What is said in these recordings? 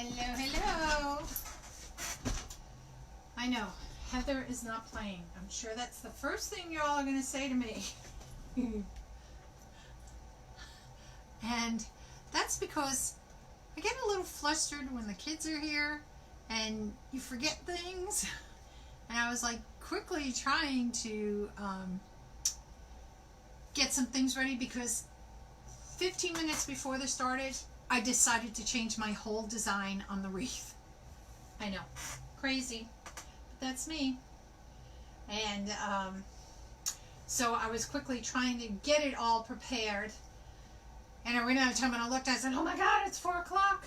Hello, hello. I know, Heather is not playing. I'm sure that's the first thing you're all going to say to me. And that's because I get a little flustered when the kids are here and you forget things. And I was like quickly trying to get some things ready because 15 minutes before they started, I decided to change my whole design on the wreath. I know, crazy, but that's me. And so I was quickly trying to get it all prepared. And I ran out of time and I looked, I said, oh my God, it's 4 o'clock.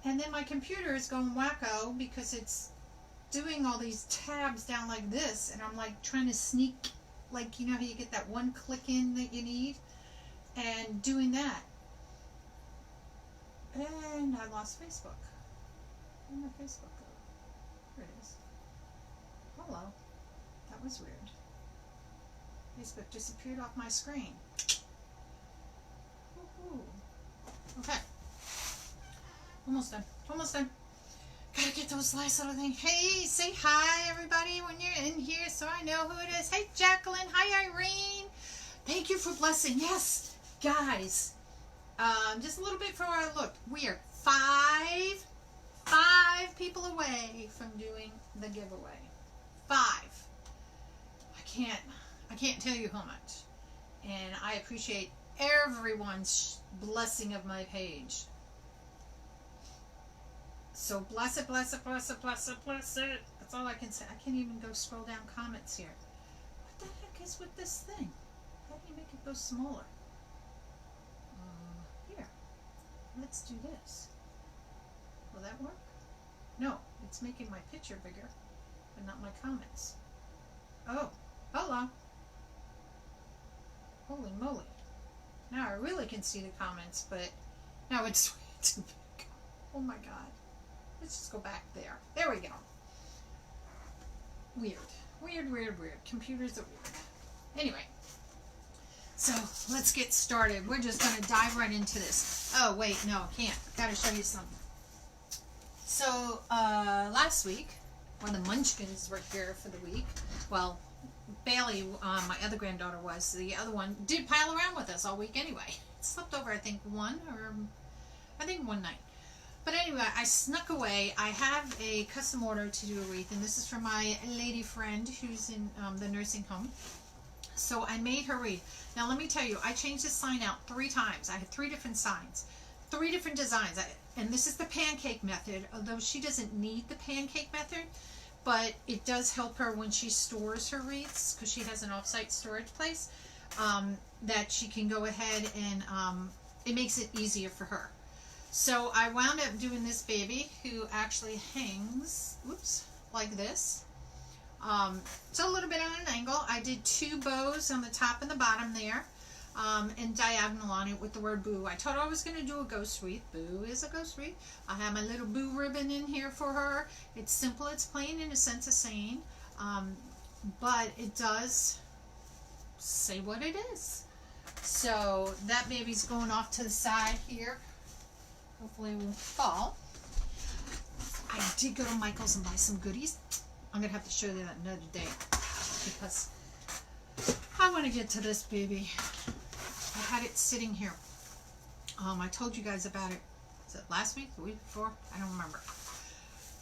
And then my computer is going wacko because it's doing all these tabs down like this. And I'm like trying to sneak, like, you know how you get that one click in that you need? And doing that. And I lost Facebook. Where'd my Facebook go? There it is. Hello. That was weird. Facebook disappeared off my screen. Woohoo. Okay. Almost done. Almost done. Gotta get those last little things. Hey, say hi, everybody, when you're in here so I know who it is. Hey, Jacqueline. Hi, Irene. Thank you for blessing. Yes, guys. Just a little bit before I looked. We are five people away from doing the giveaway. 5. I can't tell you how much. And I appreciate everyone's blessing of my page. So bless it, bless it, bless it, bless it, bless it. That's all I can say. I can't even go scroll down comments here. What the heck is with this thing? How do you make it go smaller? Here. Let's do this. Will that work? No, it's making my picture bigger, but not my comments. Oh, hello. Holy moly. Now I really can see the comments, but now it's way too big. Oh my God. Let's just go back there. There we go. Weird. Weird, weird, weird. Computers are weird. Anyway. So, let's get started. We're just going to dive right into this. Oh, wait. No, can't. Got to show you something. So, last week, when the Munchkins were here for the week, well, Bailey, my other granddaughter was, the other one, did pile around with us all week anyway. Slept over, I think, one night. But anyway, I snuck away. I have a custom order to do a wreath, and this is for my lady friend who's in the nursing home. So I made her wreath. Now let me tell you, I changed this sign out 3 times. I had 3 different signs, 3 different designs. And this is the pancake method, although she doesn't need the pancake method, but it does help her when she stores her wreaths, because she has an off-site storage place, that she can go ahead and it makes it easier for her. So I wound up doing this baby who actually hangs, whoops, like this. So a little bit on an angle. I did 2 bows on the top and the bottom there, and diagonal on it with the word boo. I told her I was going to do a ghost wreath. Boo is a ghost wreath. I have my little boo ribbon in here for her. It's simple, it's plain in a sense of saying, but it does say what it is. So that baby's going off to the side here. Hopefully it won't fall. I did go to Michael's and buy some goodies. I'm going to have to show you that another day because I want to get to this baby. I had it sitting here. I told you guys about it. Was it last week? The week before? I don't remember.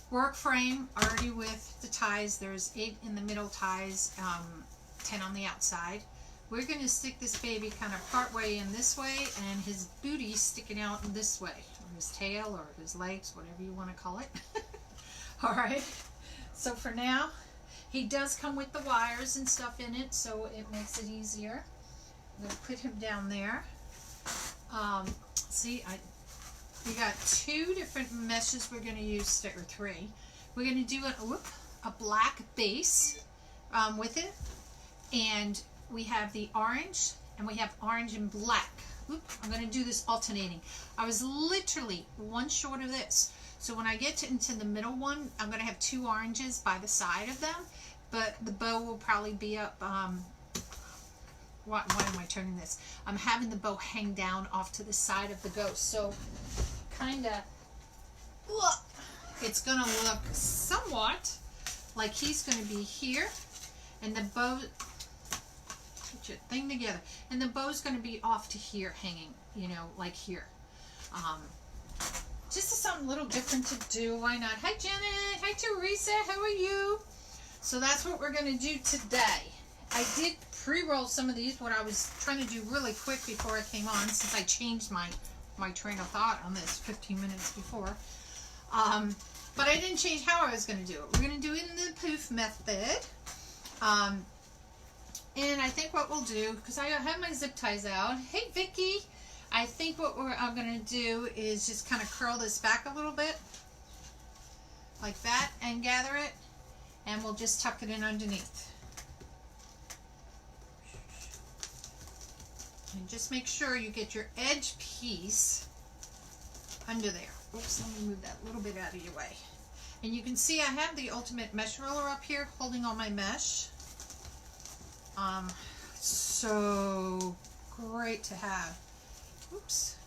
Work frame already with the ties. There's 8 in the middle ties, 10 on the outside. We're going to stick this baby kind of part way in this way and his booty sticking out in this way. Or his tail or his legs, whatever you want to call it. Alright. So for now, he does come with the wires and stuff in it, so it makes it easier. I'm going to put him down there. See, we got 2 different meshes we're going to use, or 3. We're going to do a black base with it, and we have the orange, and we have orange and black. I'm going to do this alternating. I was literally 1 short of this. So when I get into the middle one, I'm going to have 2 oranges by the side of them, but the bow will probably be up, why am I turning this? I'm having the bow hang down off to the side of the ghost. So kind of it's going to look somewhat like he's going to be here, and the bow, get your thing together, and the bow's going to be off to here, hanging, you know, like here. Just something a little different to do. Why not? Hi, Janet. Hi, Teresa. How are you? So that's what we're going to do today. I did pre-roll some of these, what I was trying to do really quick before I came on, since I changed my train of thought on this 15 minutes before. But I didn't change how I was going to do it. We're going to do it in the poof method. And I think what we'll do, because I have my zip ties out. Hey, Vicky. I think what I'm going to do is just kind of curl this back a little bit. Like that. And gather it. And we'll just tuck it in underneath. And just make sure you get your edge piece under there. Oops, let me move that a little bit out of your way. And you can see I have the ultimate mesh roller up here holding all my mesh. So great to have. Oops.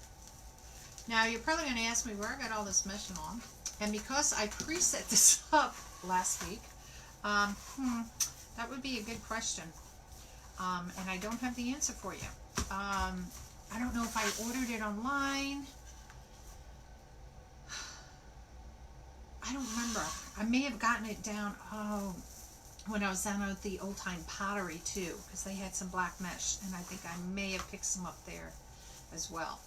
Now you're probably going to ask me where I got all this mesh on. And because I preset this up last week, that would be a good question. And I don't have the answer for you. I don't know if I ordered it online. I don't remember. I may have gotten it down, when I was down at the Old Time Pottery too, because they had some black mesh, and I think I may have picked some up there as well.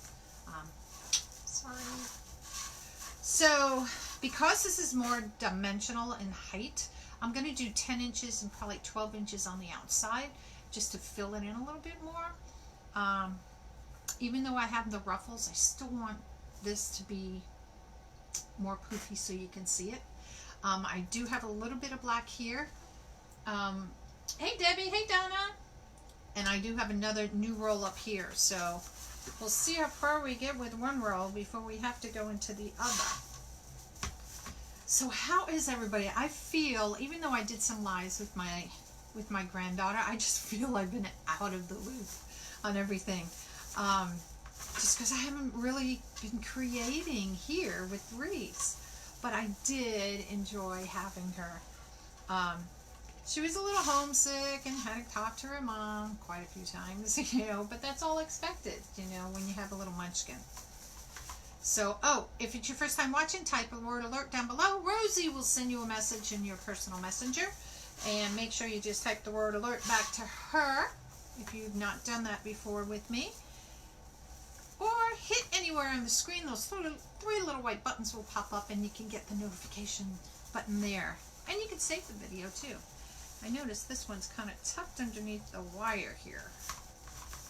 Sorry. So, because this is more dimensional in height, I'm going to do 10 inches and probably 12 inches on the outside, just to fill it in a little bit more. Even though I have the ruffles, I still want this to be more poofy so you can see it. I do have a little bit of black here. Hey Debbie, hey Donna. And I do have another new roll up here, so we'll see how far we get with one roll before we have to go into the other. So how is everybody? I feel, even though I did some lives with my granddaughter, I just feel I've been out of the loop on everything. Just because I haven't really been creating here with wreaths. But I did enjoy having her. She was a little homesick and had to talk to her mom quite a few times, you know, but that's all expected, you know, when you have a little munchkin. So, if it's your first time watching, type the word alert down below. Rosie will send you a message in your personal messenger. And make sure you just type the word alert back to her if you've not done that before with me. Or hit anywhere on the screen. Those three little white buttons will pop up and you can get the notification button there. And you can save the video too. I noticed this one's kind of tucked underneath the wire here.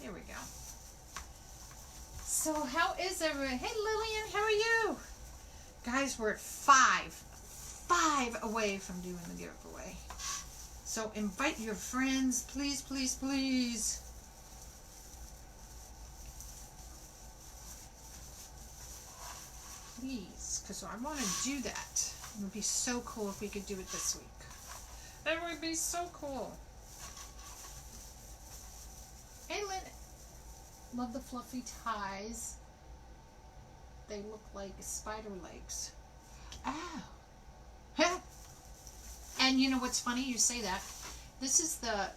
There we go. So how is everyone? Hey Lillian, how are you? Guys, we're at 5 away from doing the giveaway. So invite your friends, please, please, please. Please, because I want to do that. It would be so cool if we could do it this week. That would be so cool. Hey, Lynn. Love the fluffy ties. They look like spider legs. Oh. And you know what's funny? You say that. This is the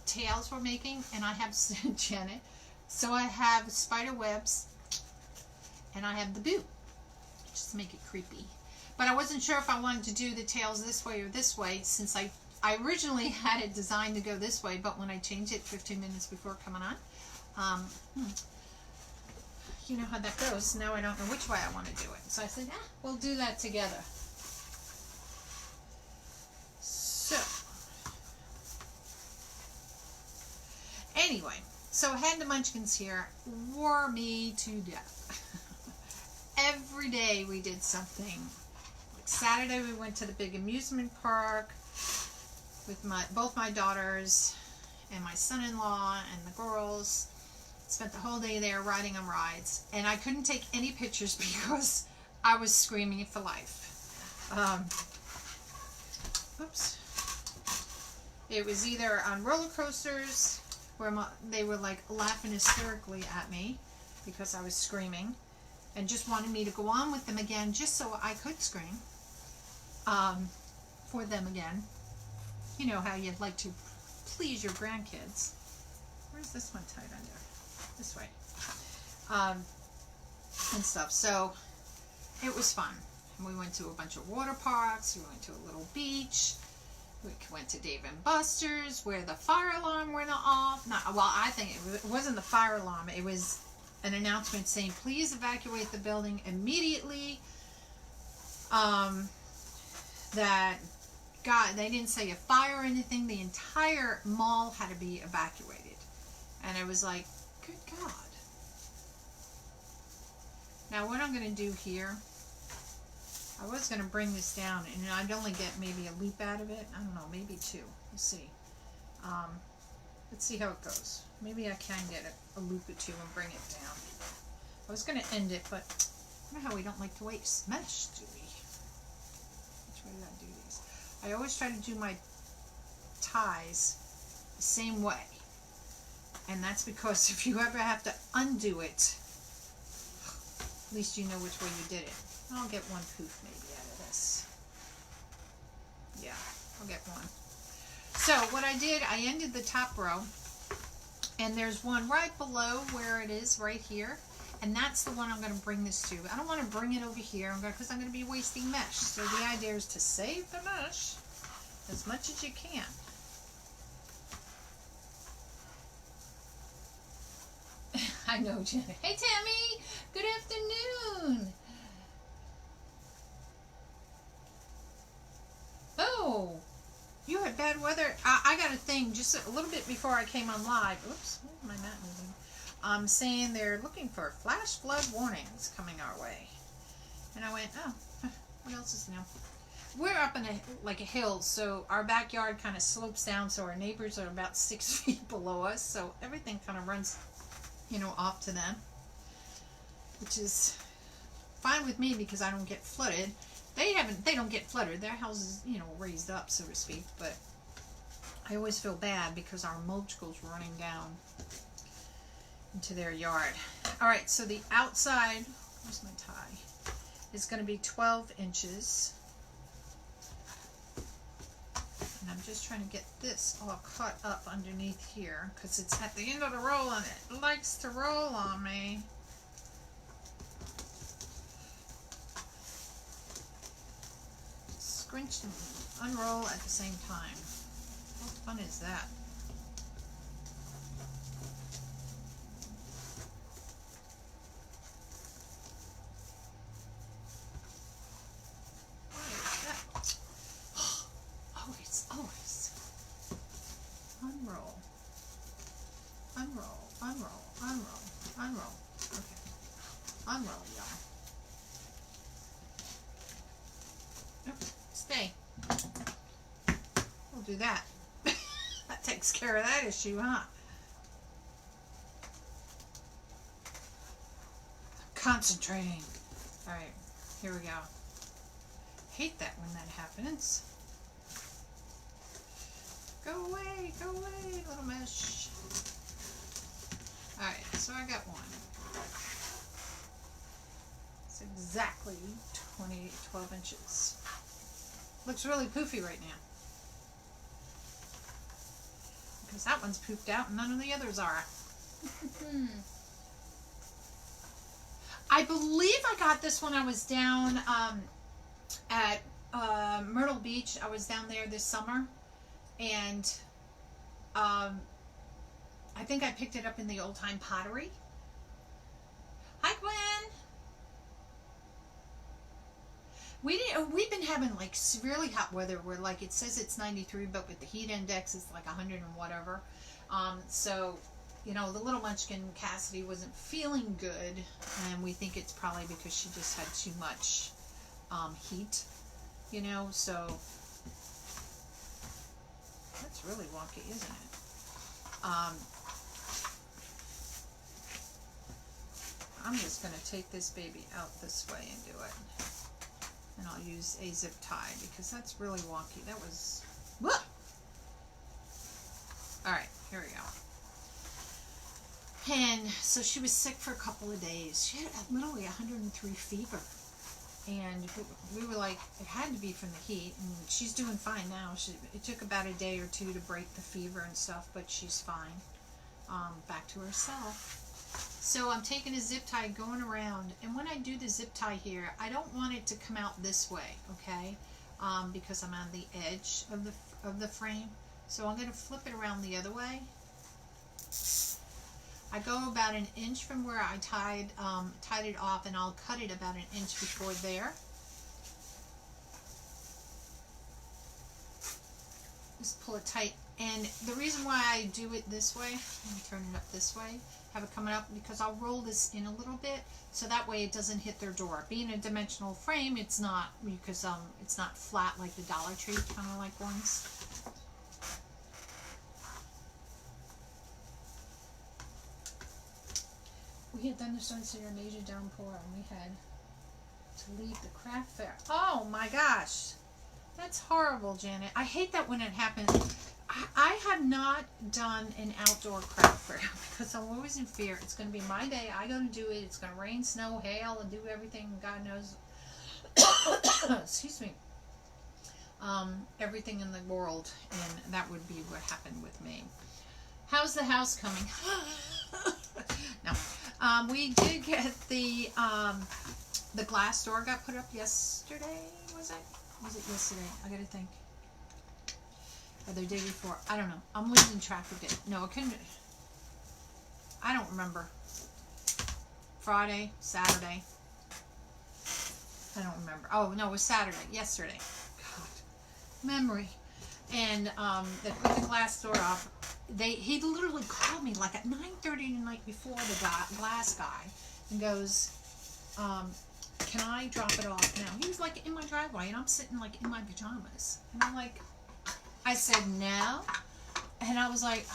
tails we're making, and I have Janet. So I have spider webs, and I have the boot. Just to make it creepy. But I wasn't sure if I wanted to do the tails this way or this way, since I originally had it designed to go this way, but when I changed it 15 minutes before coming on, you know how that goes. Now I don't know which way I want to do it. So I said, we'll do that together. So, anyway, so I had the munchkins here. Wore me to death. Every day we did something. Like Saturday we went to the big amusement park with both my daughters and my son-in-law and the girls. Spent the whole day there riding on rides. And I couldn't take any pictures because I was screaming for life. Oops. It was either on roller coasters where they were like laughing hysterically at me because I was screaming. and just wanted me to go on with them again just so I could scream for them again. You know how you'd like to please your grandkids. Where's this one tied under? This way. And stuff. So it was fun. We went to a bunch of water parks. We went to a little beach. We went to Dave & Buster's where the fire alarm went off. Well, I think it wasn't the fire alarm. It was an announcement saying, please evacuate the building immediately. They didn't say a fire or anything. The entire mall had to be evacuated. And I was like, good God. Now what I'm going to do here, I was going to bring this down and I'd only get maybe a loop out of it. I don't know, maybe two. We'll see. Let's see how it goes. Maybe I can get a loop or two and bring it down. I was going to end it, but you know how we don't like to waste mesh, do we? Which way did I do these? I always try to do my ties the same way. And that's because if you ever have to undo it, at least you know which way you did it. I'll get one poof maybe out of this. Yeah, I'll get one. So what I did, I ended the top row, and there's one right below where it is, right here, and that's the one I'm going to bring this to. I don't want to bring it over here because I'm going to be wasting mesh. So the idea is to save the mesh as much as you can. I know, Jenna. Hey, Tammy. Good afternoon. Oh, you had bad weather. I got a thing just a little bit before I came on live. Oops, my mat moving. Saying they're looking for flash flood warnings coming our way. And I went, oh, what else is new? We're up in a hill, so our backyard kind of slopes down, so our neighbors are about 6 feet below us, so everything kind of runs, you know, off to them, which is fine with me because I don't get flooded. They don't get flooded. Their house is, you know, raised up, so to speak, but I always feel bad because our mulch goes running down into their yard. All right, so the outside, where's my tie, is going to be 12 inches. And I'm just trying to get this all cut up underneath here because it's at the end of the roll and it likes to roll on me. Scrunch and unroll at the same time. How fun is that? Unroll. Okay. Unroll, y'all. Nope. Stay. We'll do that. That takes care of that issue, huh? Concentrating. Alright, here we go. Hate that when that happens. Go away, little mesh. Alright, so I got one. It's exactly 12 inches. Looks really poofy right now. Because that one's poofed out and none of the others are. I believe I got this when I was down at Myrtle Beach. I was down there this summer. And I think I picked it up in the old time pottery. Hi, Gwen. We've been having like severely hot weather where like it says it's 93, but with the heat index it's like 100 and whatever. So, you know, the little munchkin Cassidy wasn't feeling good, and we think it's probably because she just had too much heat, you know, so that's really wonky, isn't it? I'm just going to take this baby out this way and do it. And I'll use a zip tie because that's really wonky. That was... Alright, here we go. And so she was sick for a couple of days. She had literally 103 fever. And we were like, it had to be from the heat. And she's doing fine now. It took about a day or two to break the fever and stuff, but she's fine. Back to herself. So I'm taking a zip tie going around. And when I do the zip tie here, I don't want it to come out this way, okay? Because I'm on the edge of the frame. So I'm going to flip it around the other way. I go about an inch from where I tied it off, and I'll cut it about an inch before there. Just pull it tight. And the reason why I do it this way, let me turn it up this way, have it coming up, because I'll roll this in a little bit, so that way it doesn't hit their door. Being a dimensional frame, it's not, because it's not flat like the Dollar Tree kind of like ones. We had thunderstorms and a major downpour, and we had to leave the craft fair. Oh my gosh, that's horrible, Janet. I hate that when it happens. I have not done an outdoor craft fair because I'm always in fear. It's going to be my day. I go to do it. It's going to rain, snow, hail, and do everything. God knows. Excuse me. Everything in the world, and that would be what happened with me. How's the house coming? No. We did get the glass door got put up yesterday. Was it yesterday? I gotta think. Or the day before. I don't know. I'm losing track of it. No, it couldn't. I don't remember. Friday, Saturday. I don't remember. Oh no, it was Saturday. Yesterday. God, memory. And they put the glass door up. He literally called me like at 9:30 the night before, the glass guy, and goes, can I drop it off now? He was like in my driveway, and I'm sitting like in my pajamas, and I'm like, I said no, and I was like,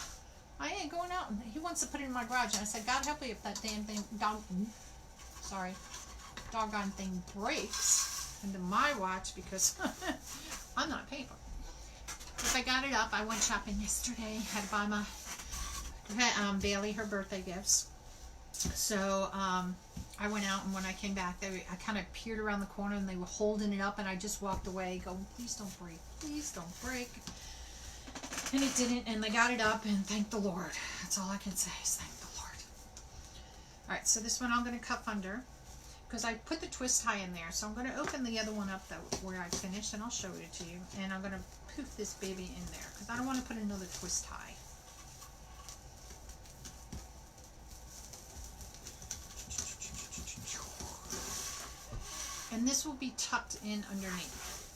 I ain't going out. And he wants to put it in my garage, and I said, God help me if that damn thing doggone thing breaks into my watch, because I'm not paying for it. If I got it up, I went shopping yesterday. Had to buy my Bailey her birthday gifts. So I went out, and when I came back, I kind of peered around the corner, and they were holding it up, and I just walked away, going, "Please don't break, please don't break." And it didn't, and they got it up, and thank the Lord. That's all I can say is thank the Lord. All right, so this one I'm going to cuff under, because I put the twist tie in there. So I'm going to open the other one up where I finished, and I'll show it to you. And I'm going to poof this baby in there, because I don't want to put another twist tie. And this will be tucked in underneath.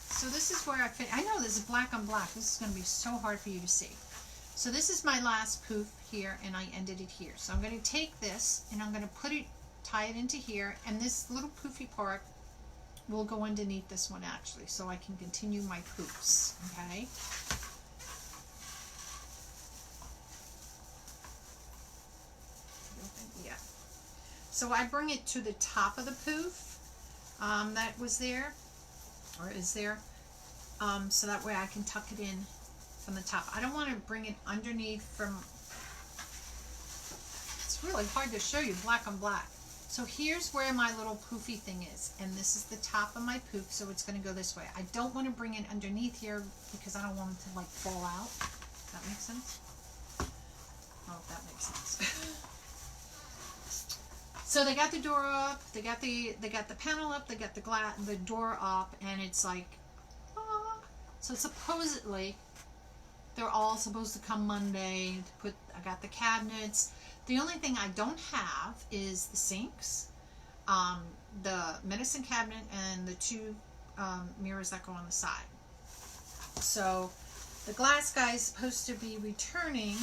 So this is where I know this is black on black. This is going to be so hard for you to see. So this is my last poof here, and I ended it here. So I'm going to take this, and I'm going to tie it into here, and this little poofy part will go underneath this one actually, so I can continue my poofs, okay? Yeah. So I bring it to the top of the poof that was there, or is there, so that way I can tuck it in from the top. I don't want to bring it underneath from, it's really hard to show you black on black. So here's where my little poofy thing is, and this is the top of my poof, so it's going to go this way. I don't want to bring it underneath here because I don't want it to like fall out. Does that make sense? Oh, if that makes sense. So they got the door up, they got the panel up, they got the door up, and it's like, ah. So supposedly they're all supposed to come Monday. I got the cabinets. The only thing I don't have is the sinks, the medicine cabinet, and the two mirrors that go on the side. So the glass guy is supposed to be returning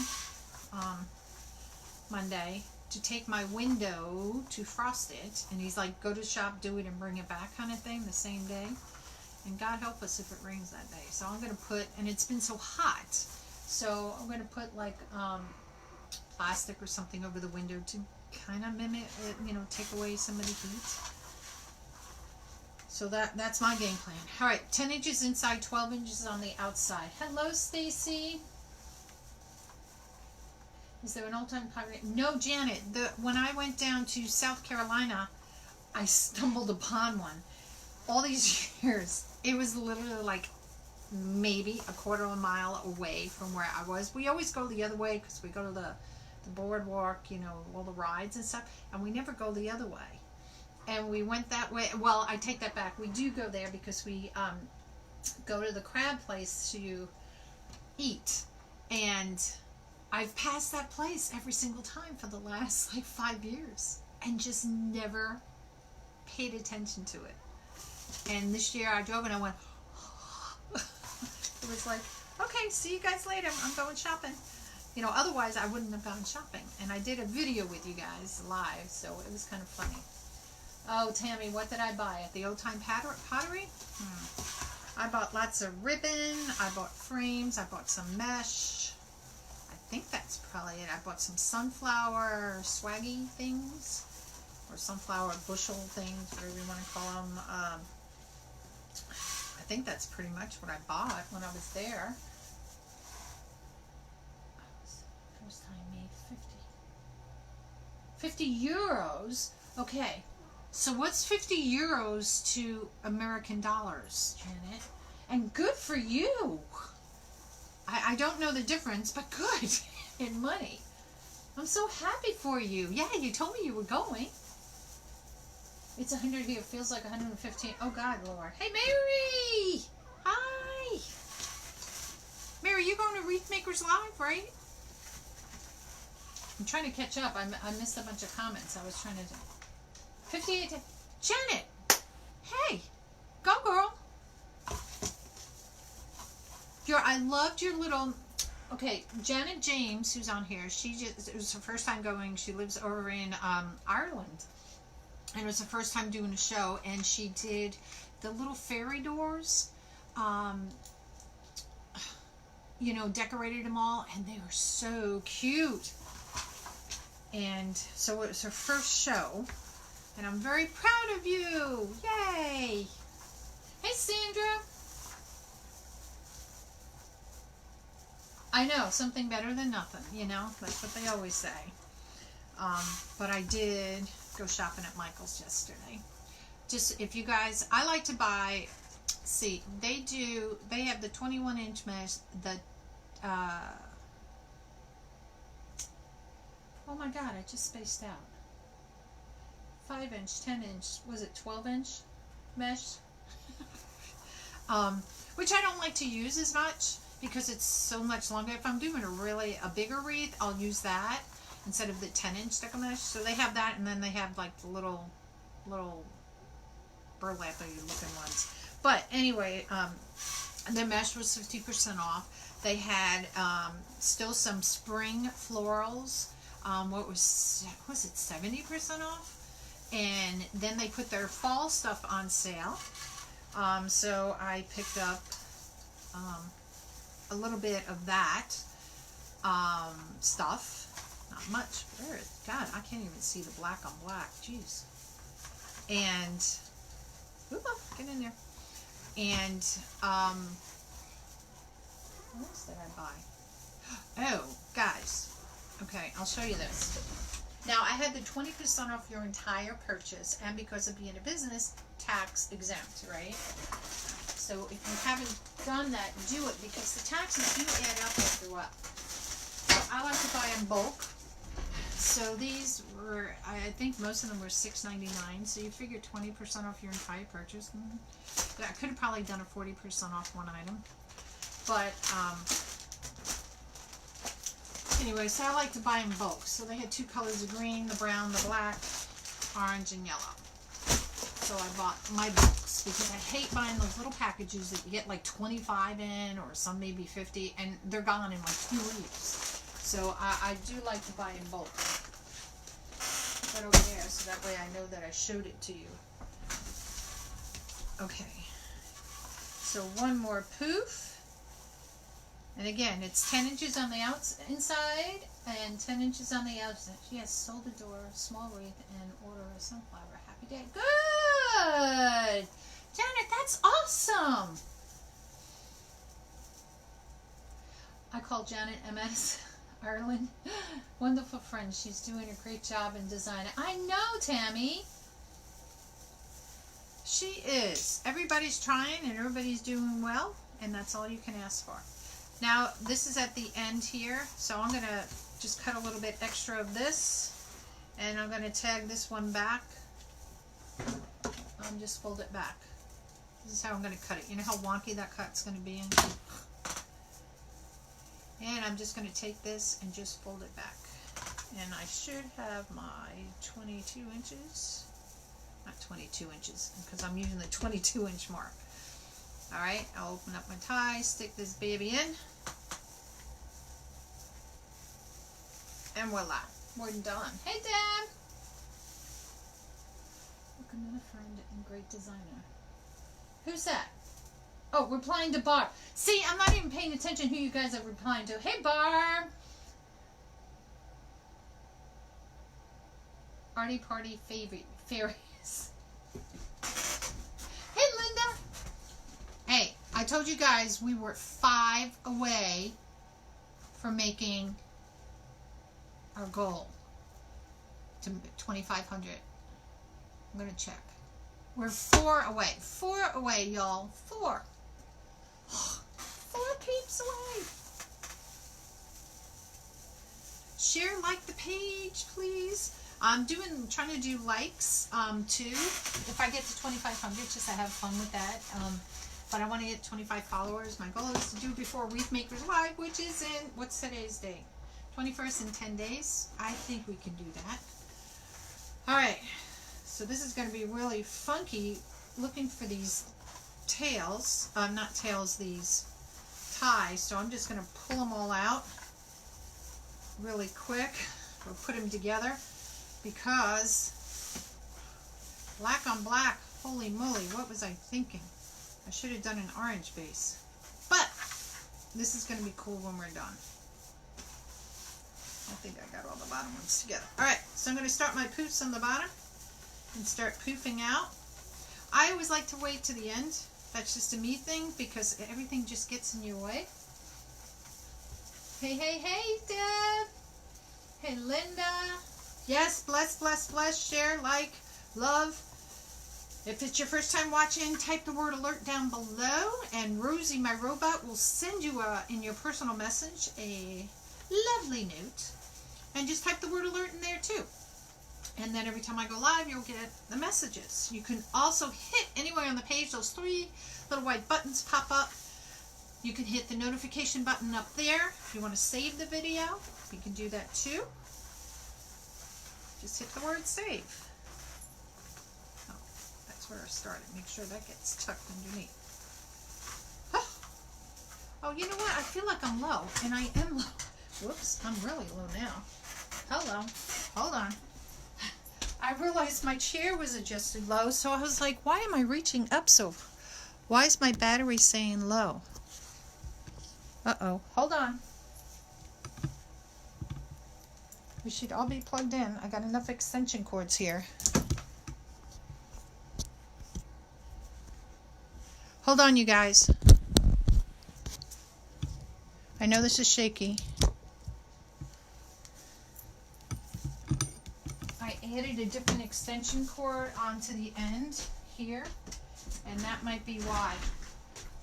Monday to take my window to frost it, and he's like, go to the shop, do it, and bring it back kind of thing the same day. And God help us if it rains that day. So I'm going to put, and it's been so hot, so I'm going to put like plastic or something over the window to kind of mimic it, you know, take away some of the heat. So that's my game plan. All right, 10 inches inside, 12 inches on the outside. Hello, Stacy. Is there an old-time pottery? No, Janet. When I went down to South Carolina, I stumbled upon one. All these years, it was literally like maybe a quarter of a mile away from where I was. We always go the other way because we go to the boardwalk, you know, all the rides and stuff, and we never go the other way. And we went that way. Well, I take that back. We do go there because we go to the crab place to eat. And I've passed that place every single time for the last like 5 years and just never paid attention to it. And this year I drove and I went, it was like, okay, see you guys later. I'm going shopping. You know, otherwise I wouldn't have gone shopping. And I did a video with you guys live, so it was kind of funny. Oh, Tammy, what did I buy at the old time pottery? I bought lots of ribbon. I bought frames. I bought some mesh. I think that's probably it. I bought some sunflower swaggy things, or sunflower bushel things, whatever you want to call them. I think that's pretty much what I bought when I was there. First time made 50 euros. Okay, so what's 50 euros to American dollars, Janet? And good for you. I don't know the difference, but good in money. I'm so happy for you. Yeah, you told me you were going. It's 100 here. Feels like 115. Oh, God, Lord. Hey, Mary! Hi! Mary, you going to Wreath Makers Live, right? I'm trying to catch up. I missed a bunch of comments. I was trying to do 58. Janet! Hey! Go, girl! I loved your little... Okay, Janet James, who's on here, it was her first time going. She lives over in Ireland. And it was her first time doing a show. And she did the little fairy doors. You know, decorated them all. And they were so cute. And so it was her first show. And I'm very proud of you. Yay! Hey, Sandra. I know, something better than nothing, you know? That's what they always say. But I did go shopping at Michael's yesterday. Just, if you guys, I like to buy, see, they have the 21-inch mesh, oh my God, I just spaced out. 5-inch, 10-inch, was it 12-inch mesh? Which I don't like to use as much because it's so much longer. If I'm doing a bigger wreath, I'll use that instead of the 10-inch stick of mesh. So they have that, and then they have like the little burlap-y looking ones. But anyway, the mesh was 50% off. They had still some spring florals. What was it, 70% off? And then they put their fall stuff on sale. So I picked up a little bit of that stuff. Not much. God, I can't even see the black on black. Jeez. And, get in there. And, what else did I buy? Oh, guys. Okay, I'll show you this. Now, I had the 20% off your entire purchase, and because of being a business, tax exempt, right? So if you haven't done that, do it, because the taxes do add up after a while. So I like to buy in bulk. So these were, I think most of them were $6.99. So you figure 20% off your entire purchase. I could have probably done a 40% off one item. But anyway, so I like to buy in bulk. So they had two colors of green, the brown, the black, orange, and yellow. So I bought my bulks because I hate buying those little packages that you get like 25 in, or some maybe 50, and they're gone in like 2 weeks. So I do like to buy in bulk. Put that over there so that way I know that I showed it to you. Okay. So one more poof. And again, it's 10 inches on the inside and 10 inches on the outside. Yes, sold the door, small wreath, and order a sunflower. Happy day. Good! Janet, that's awesome! I call Janet MS. Carolynne, wonderful friend. She's doing a great job in design. I know, Tammy. She is. Everybody's trying and everybody's doing well, and that's all you can ask for. Now, this is at the end here, so I'm going to just cut a little bit extra of this, and I'm going to tag this one back. Just fold it back. This is how I'm going to cut it. You know how wonky that cut's going to be? And I'm just going to take this and just fold it back. And I should have my 22 inches. Not 22 inches, because I'm using the 22-inch mark. Alright, I'll open up my tie, stick this baby in. And voila, we're done. Hey, Dad! Look, another friend and great designer. Who's that? Oh, replying to Barb. See, I'm not even paying attention who you guys are replying to. Hey, Barb! Party favorite fairies. Hey, Linda! Hey, I told you guys we were 5 away from making our goal to 2,500. I'm going to check. We're 4 away. 4 away, y'all. 4. 4 peeps away. Share, like the page, please. I'm trying to do likes too. If I get to 2,500, just to have fun with that. But I want to get 25 followers. My goal is to do before Wreath Makers Live, which is in, what's today's date? 21st in 10 days. I think we can do that. All right. So this is going to be really funky looking for these tails. Not tails, these ties. So I'm just going to pull them all out really quick. We'll put them together because black on black, holy moly, what was I thinking? I should have done an orange base. But this is going to be cool when we're done. I think I got all the bottom ones together. Alright, so I'm going to start my poofs on the bottom and start poofing out. I always like to wait to the end. That's just a me thing because everything just gets in your way. Hey, hey, hey, Deb. Hey, Linda. Yes, bless, share, like, love. If it's your first time watching, type the word alert down below, and Rosie, my robot, will send you in your personal message a lovely note. And just type the word alert in there too. And then every time I go live, you'll get the messages. You can also hit anywhere on the page, those 3 little white buttons pop up. You can hit the notification button up there. If you want to save the video, you can do that too. Just hit the word save. Oh, that's where I started. Make sure that gets tucked underneath. Oh, you know what? I feel like I'm low, and I am low. Whoops, I'm really low now. Hello. Hold on. I realized my chair was adjusted low, so I was like, why am I reaching up so? Why is my battery saying low? Uh-oh. Hold on. We should all be plugged in. I got enough extension cords here. Hold on, you guys. I know this is shaky. I added a different extension cord onto the end here, and that might be why.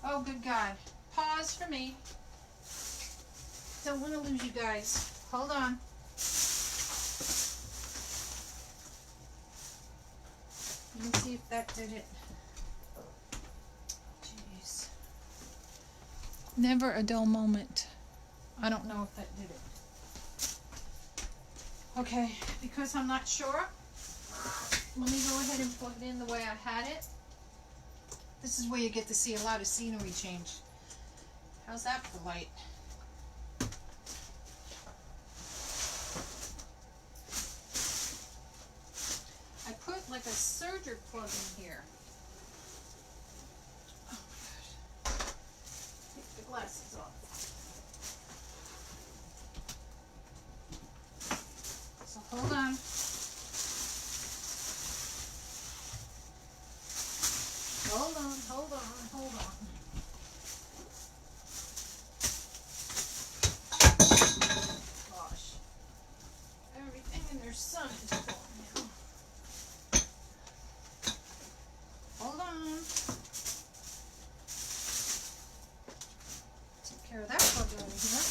Oh, good God. Pause for me. Don't want to lose you guys. Hold on. Let me see if that did it. Jeez. Never a dull moment. I don't know if that did it. Okay, because I'm not sure, let me go ahead and plug it in the way I had it. This is where you get to see a lot of scenery change. How's that for light? I put like a serger plug in here. Oh my gosh. Take the glasses off. So hold on. Hold on. your son is calling now. Hold on. Take care of that plug over here.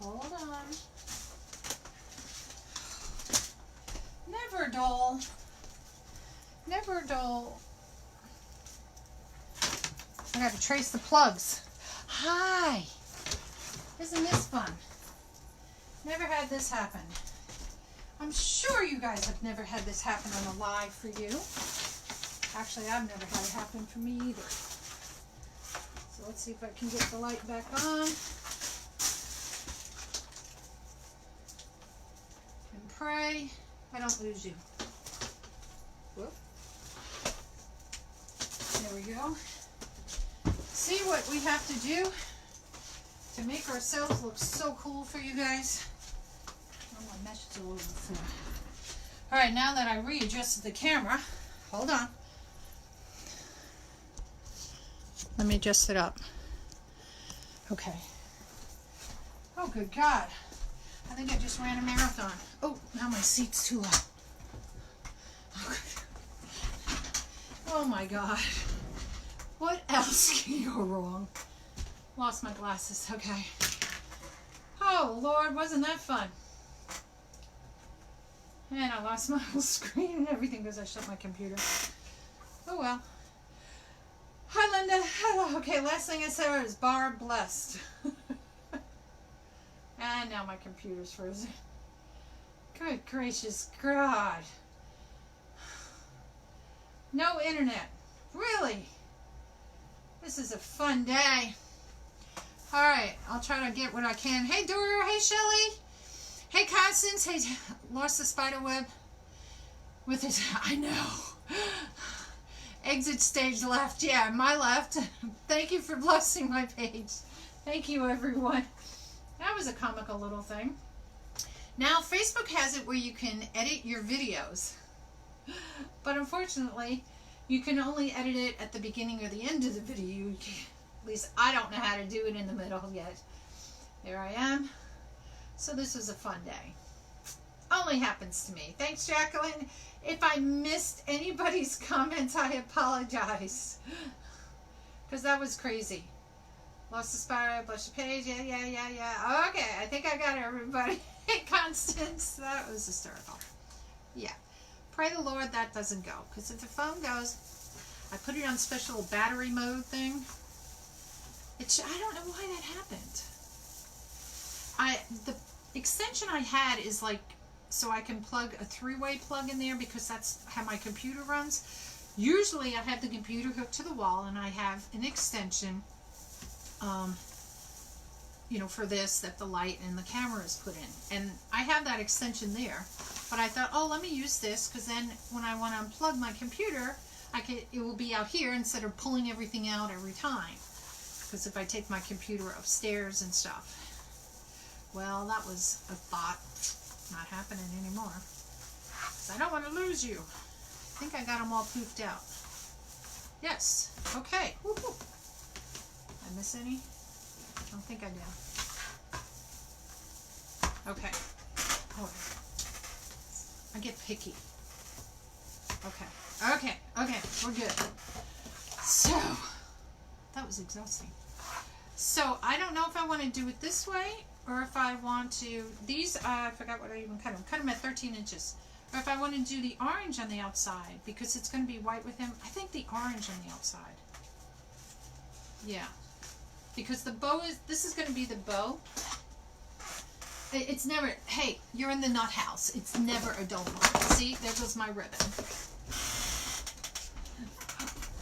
Hold on. Never dull. Never dull. I gotta trace the plugs. Hi! Isn't this fun? Never had this happen. I'm sure you guys have never had this happen on a live for you. Actually, I've never had it happen for me either. So let's see if I can get the light back on. And pray I don't lose you. Whoop. There we go. See what we have to do to make ourselves look so cool for you guys. Oh, my mesh is all over the floor. Alright, now that I readjusted the camera, hold on. Let me adjust it up. Okay. Oh, good God. I think I just ran a marathon. Oh, now my seat's too low. Oh my God. What else can go wrong? Lost my glasses. Okay. Oh, Lord, wasn't that fun? And I lost my whole screen and everything because I shut my computer. Oh, well. Hi, Linda. Hello. Okay, last thing I said was bar blessed. And now my computer's frozen. Good gracious God. No internet. Really? This is a fun day. Alright, I'll try to get what I can. Hey, Dora. Hey, Shelly. Hey, Constance. Hey, lost the spider web with it. I know. Exit stage left. Yeah, my left. Thank you for blessing my page. Thank you, everyone. That was a comical little thing. Now, Facebook has it where you can edit your videos. But unfortunately, you can only edit it at the beginning or the end of the video. At least I don't know how to do it in the middle yet. There I am. So this was a fun day. Only happens to me. Thanks, Jacqueline. If I missed anybody's comments, I apologize. Because that was crazy. Lost the spider, blush the page. Yeah. Okay, I think I got everybody. Constance, that was hysterical. Yeah. Pray the Lord that doesn't go. Because if the phone goes, I put it on special battery mode thing. I don't know why that happened. The extension I had is like, so I can plug a 3-way plug in there because that's how my computer runs. Usually I have the computer hooked to the wall and I have an extension, you know, for this that the light and the camera is put in. And I have that extension there. But I thought, oh, let me use this because then when I want to unplug my computer, it will be out here instead of pulling everything out every time. Because if I take my computer upstairs and stuff. Well, that was a thought. Not happening anymore. I don't want to lose you. I think I got them all poofed out. Yes. Okay. Woo-hoo. Did I miss any? I don't think I did. Okay. Oh, I get picky. Okay. We're good. So, that was exhausting. So, I don't know if I want to do it this way or if I want to, these, I forgot what I even cut them. Cut them at 13 inches. Or if I want to do the orange on the outside because it's going to be white with him. I think the orange on the outside. Yeah. Because the bow is, this is going to be the bow. It's never, hey, you're in the nut house. It's never a dull moment. See, there goes my ribbon.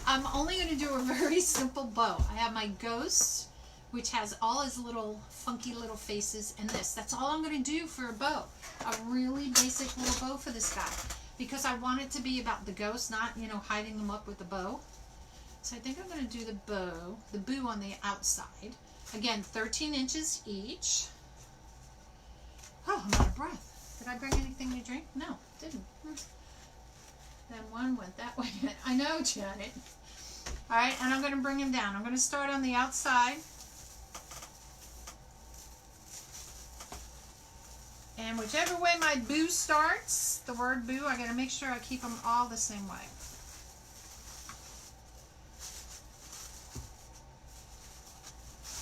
I'm only going to do a very simple bow. I have my ghost, which has all his little funky little faces, and this. That's all I'm going to do for a bow. A really basic little bow for this guy. Because I want it to be about the ghost, not, you know, hiding them up with the bow. So I think I'm going to do the bow, the boo on the outside. Again, 13 inches each. Oh, I'm out of breath. Did I bring anything to drink? No, didn't. Then one went that way. I know, Janet. Alright, and I'm going to bring him down. I'm going to start on the outside. And whichever way my boo starts, the word boo, I gotta make sure I keep them all the same way.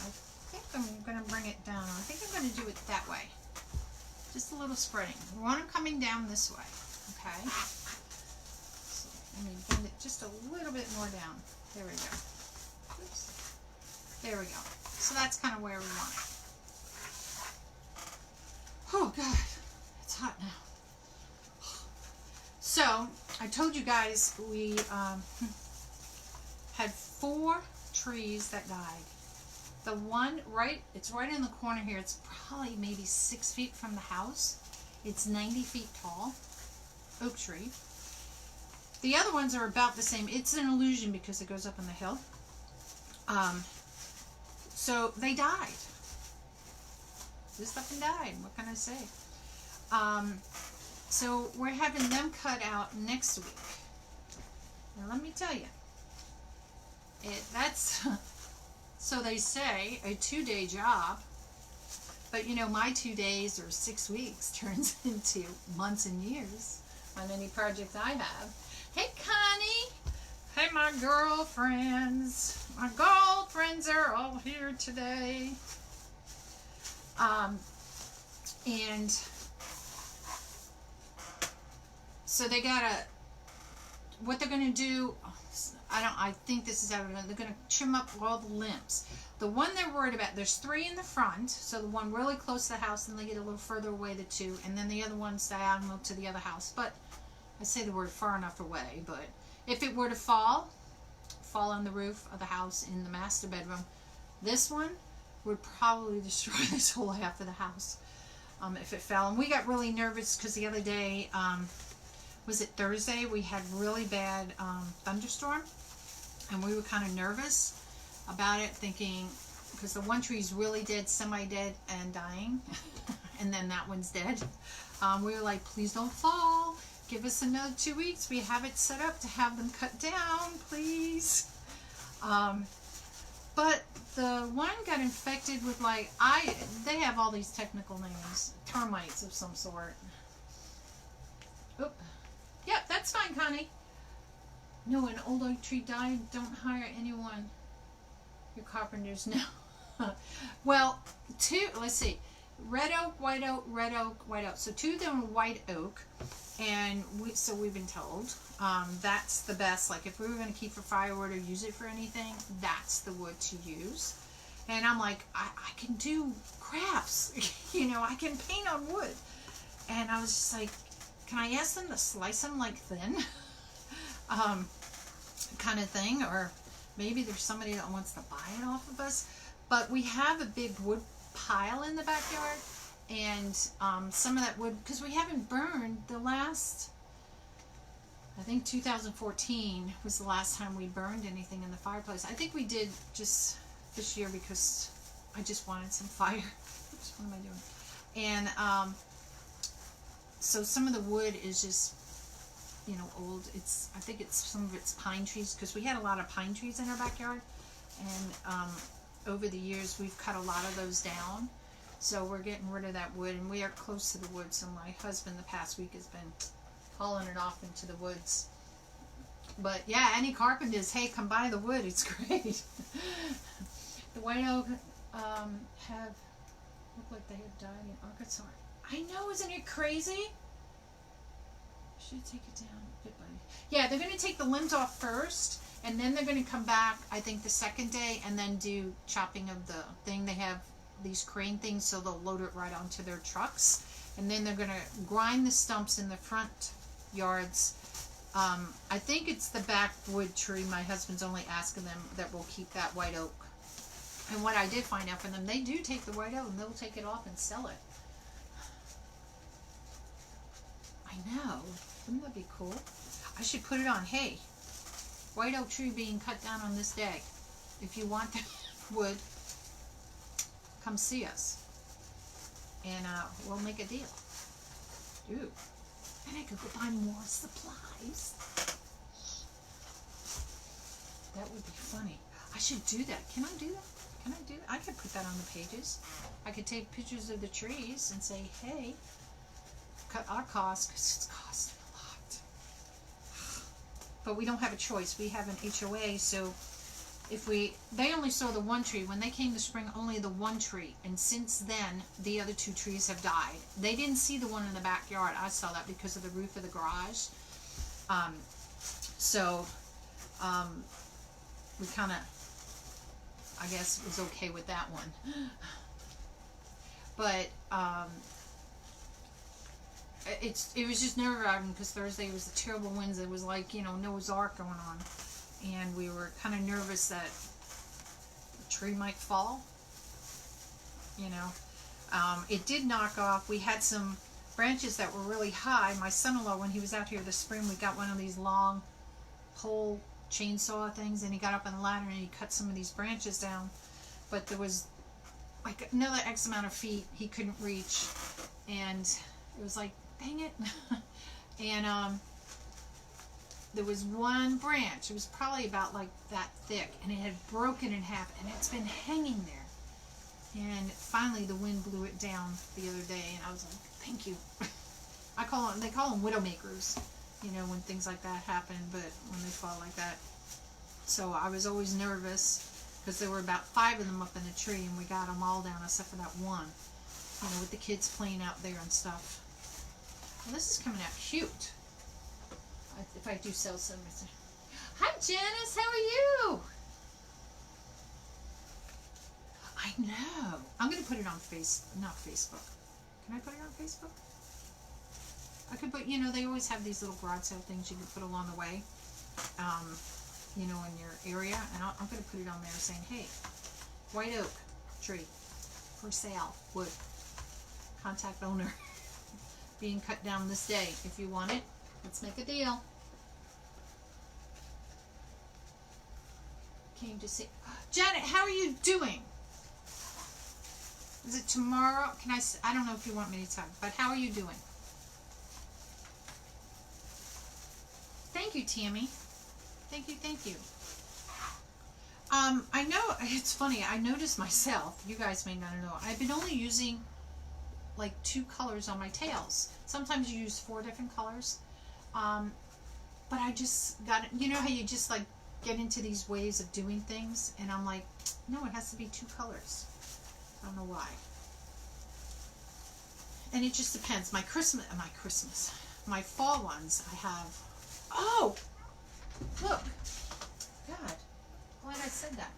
I think I'm gonna bring it down. I think I'm gonna do it that way. Just a little spreading. We want them coming down this way, okay? So let me bend it just a little bit more down. There we go. Oops. There we go. So that's kind of where we want it. Oh God, it's hot now. So I told you guys we had 4 trees that died. The one it's right in the corner here. It's probably maybe 6 feet from the house. It's 90 feet tall, oak tree. The other ones are about the same. It's an illusion because it goes up on the hill. So they died. Just up and died. What can I say? So we're having them cut out next week. Now let me tell you, that's so they say a 2-day job, but you know my 2 days or 6 weeks turns into months and years on any project I have. Hey Connie, hey my girlfriends. My girlfriends are all here today. And so they gotta, what they're gonna do, I think this is how they're gonna trim up all the limbs. The one they're worried about, there's 3 in the front, so the one really close to the house, and they get a little further away, the 2, and then the other one's diagonal to the other house. But I say the word far enough away, but if it were to fall on the roof of the house in the master bedroom, this one would probably destroy this whole half of the house if it fell. And we got really nervous because the other day, was it Thursday, we had really bad thunderstorm, and we were kind of nervous about it, thinking, because the one tree's really dead, semi-dead, and dying, and then that one's dead. We were like, please don't fall. Give us another 2 weeks. We have it set up to have them cut down, please. But the one got infected with, like, they have all these technical names. Termites of some sort. Oop. Yep, that's fine, Connie. No, an old oak tree died. Don't hire anyone. Your carpenters now. Well, 2, let's see. Red oak, white oak, red oak, white oak. So 2 of them are white oak. And so we've been told that's the best. Like if we were going to keep for firewood or use it for anything, that's the wood to use. And I'm like, I can do crafts. You know, I can paint on wood. And I was just like, can I ask them to slice them like thin? Kind of thing. Or maybe there's somebody that wants to buy it off of us. But we have a big wood pile in the backyard. And some of that wood, because we haven't burned the last, I think 2014 was the last time we burned anything in the fireplace. I think we did just this year because I just wanted some fire. Oops, what am I doing? And so some of the wood is just, you know, old. I think it's some of it's pine trees, because we had a lot of pine trees in our backyard. And over the years, we've cut a lot of those down. So we're getting rid of that wood, and we are close to the woods. So my husband the past week has been hauling it off into the woods. But yeah, any carpenters, hey, come buy the wood. It's great. The white oak look like they have died in Arkansas. I know, isn't it crazy? Should take it down bit by bit. Yeah, they're going to take the limbs off first, and then they're going to come back, I think, the second day, and then do chopping of the thing. They have these crane things, so they'll load it right onto their trucks, and then they're going to grind the stumps in the front yards. I think it's the backwood tree. My husband's only asking them that will keep that white oak. And what I did find out from them, they do take the white oak and they'll take it off and sell it. I know. Wouldn't that be cool? I should put it on, hey, white oak tree being cut down on this day. If you want the wood, come see us, and we'll make a deal. Ooh, and I could go buy more supplies. That would be funny. I should do that. Can I do that? I could put that on the pages. I could take pictures of the trees and say, hey, cut our costs because it's costing a lot. But we don't have a choice. We have an HOA, so if they only saw the one tree. When they came this spring, only the one tree. And since then, the other two trees have died. They didn't see the one in the backyard. I saw that because of the roof of the garage. We kind of, I guess, was okay with that one. But, it was just nerve-wracking because Thursday was the terrible winds. It was like, Noah's Ark going on. And we were kind of nervous that the tree might fall. It did knock off. We had some branches that were really high. My son-in-law, when he was out here this spring, we got one of these long pole chainsaw things, and he got up on the ladder and he cut some of these branches down. But there was like another X amount of feet he couldn't reach, and it was like, dang it. And there was one branch, it was probably about like that thick, and it had broken in half, and it's been hanging there. And finally the wind blew it down the other day, and I was like, thank you. They call them widowmakers, when things like that happen, but when they fall like that. So I was always nervous, because there were about 5 of them up in the tree, and we got them all down except for that one, with the kids playing out there and stuff. Well, this is coming out cute. If I do sell some. Hi Janice, how are you? I know. I'm going to put it on not Facebook. Can I put it on Facebook? I could put, they always have these little garage sale things you can put along the way, in your area. And I'm going to put it on there saying, hey, white oak tree for sale, wood, contact owner, being cut down this day. If you want it, let's make a deal. Came to see Janet. How are you doing? Is it tomorrow? I don't know if you want me to tell, but how are you doing? Thank you, Tammy. Thank you. I know it's funny. I noticed myself. You guys may not know. I've been only using like 2 colors on my tails. Sometimes you use 4 different colors. But I just got it. You know how you just like get into these ways of doing things, and I'm like, no, it has to be 2 colors. I don't know why. And it just depends. My fall ones I have. Oh, look. God, glad I said that.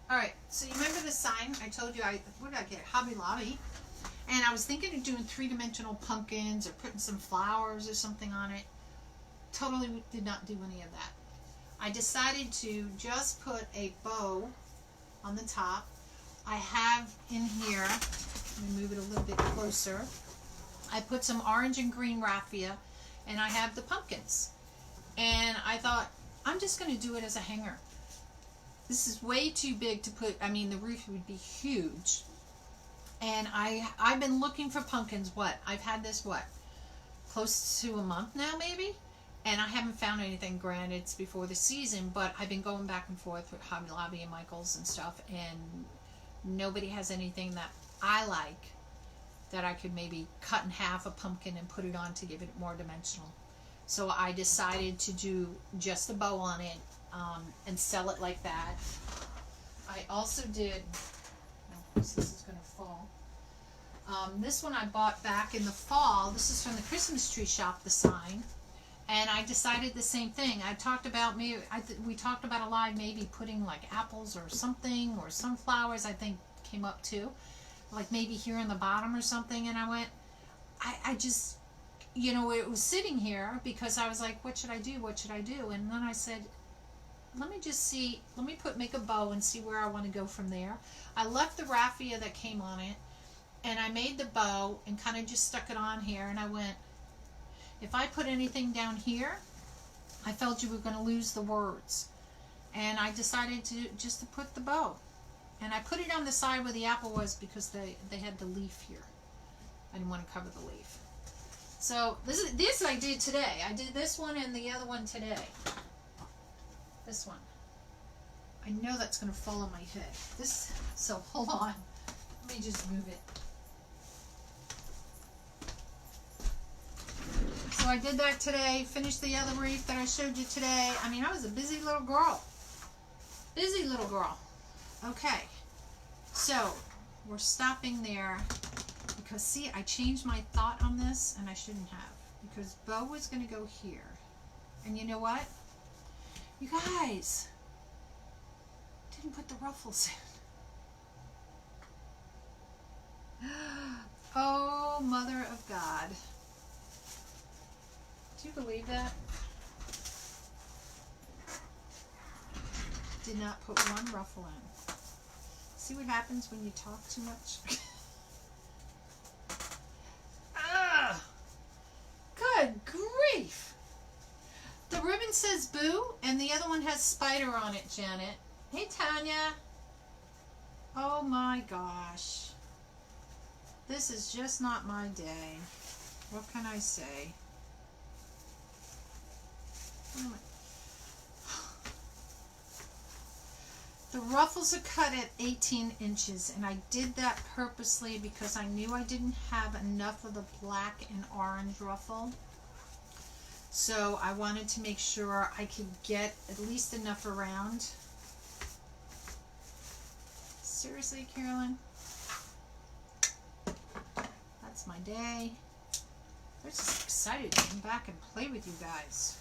All right, so you remember the sign I told you? What did I get? Hobby Lobby. And I was thinking of doing 3-dimensional pumpkins or putting some flowers or something on it. Totally did not do any of that. I decided to just put a bow on the top. I have in here, let me move it a little bit closer. I put some orange and green raffia, and I have the pumpkins. And I thought, I'm just going to do it as a hanger. This is way too big to put, the roof would be huge. And I've been looking for pumpkins, I've had this, close to a month now, maybe? And I haven't found anything. Granted, it's before the season, but I've been going back and forth with Hobby Lobby and Michael's and stuff, and nobody has anything that I like that I could maybe cut in half a pumpkin and put it on to give it more dimensional. So I decided to do just a bow on it and sell it like that. I also did, this is going to fall. This one I bought back in the fall. This is from the Christmas tree shop, the sign. And I decided the same thing. We talked about a live maybe putting like apples or something, or sunflowers I think came up too. Like maybe here in the bottom or something. And I went, I just, it was sitting here because I was like, what should I do? And then I said, let me make a bow and see where I want to go from there. I left the raffia that came on it, and I made the bow and kind of just stuck it on here, and I went, if I put anything down here, I felt you were going to lose the words. And I decided to put the bow. And I put it on the side where the apple was because they had the leaf here. I didn't want to cover the leaf. So this I did today. I did this one and the other one today. This one. I know that's going to fall on my head. So hold on. Let me just move it. So I did that today, finished the other wreath that I showed you today. I mean, I was a busy little girl. Busy little girl. Okay, so we're stopping there because, see, I changed my thought on this, and I shouldn't have, because Bo was going to go here. And you know what? You guys, didn't put the ruffles in. Oh, Mother of God. Do you believe that? Did not put one ruffle in. See what happens when you talk too much? Ugh! Good grief! The ribbon says boo, and the other one has spider on it, Janet. Hey, Tanya. Oh my gosh. This is just not my day. What can I say? The ruffles are cut at 18 inches, and I did that purposely because I knew I didn't have enough of the black and orange ruffle. So I wanted to make sure I could get at least enough around. Seriously, Carolynne? That's my day. I'm just excited to come back and play with you guys.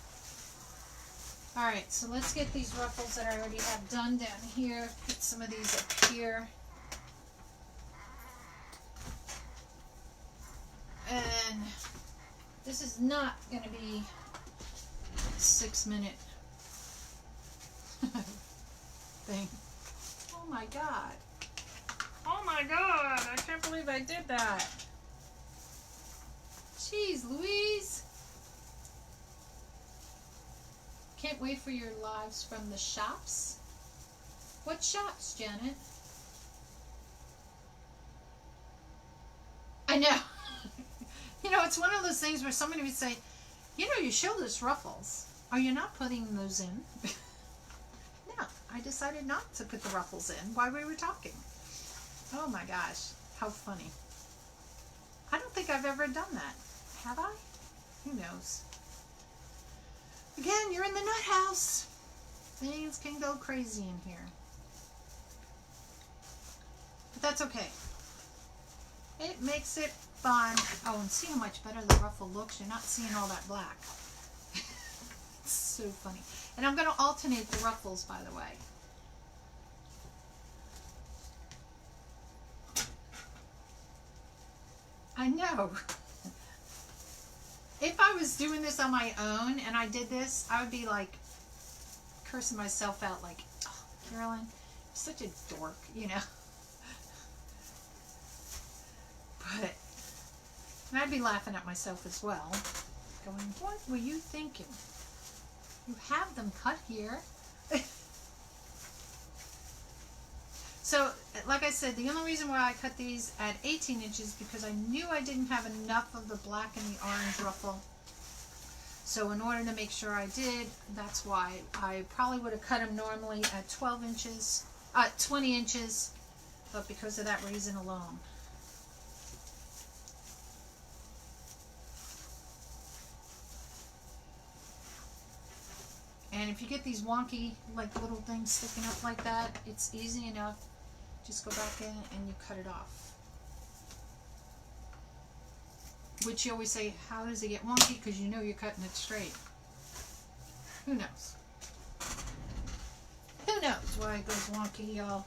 Alright, so let's get these ruffles that I already have done down here. Put some of these up here. And this is not going to be a 6-minute thing. Oh my God. Oh my God, I can't believe I did that. Jeez Louise. Can't wait for your lives from the shops. What shops, Janet? I know. You know, it's one of those things where somebody would say, you know, you showed us ruffles. Are you not putting those in? No, I decided not to put the ruffles in while we were talking. Oh my gosh, how funny. I don't think I've ever done that. Have I? Who knows? Again, you're in the nut house. Things can go crazy in here. But that's okay. It makes it fun. Oh, and see how much better the ruffle looks. You're not seeing all that black. It's so funny. And I'm going to alternate the ruffles, by the way. I know. If I was doing this on my own and I did this, I would be like cursing myself out like, oh, Carolynne, you're such a dork, you know. But, and I'd be laughing at myself as well, going, what were you thinking? You have them cut here. So, like I said, the only reason why I cut these at 18 inches because I knew I didn't have enough of the black and the orange ruffle. So in order to make sure I did, that's why I probably would have cut them normally at 12 inches, 20 inches, but because of that reason alone. And if you get these wonky, like little things sticking up like that, it's easy enough. Just go back in and you cut it off. Which you always say, how does it get wonky? Because you know you're cutting it straight. Who knows? Who knows why it goes wonky, y'all?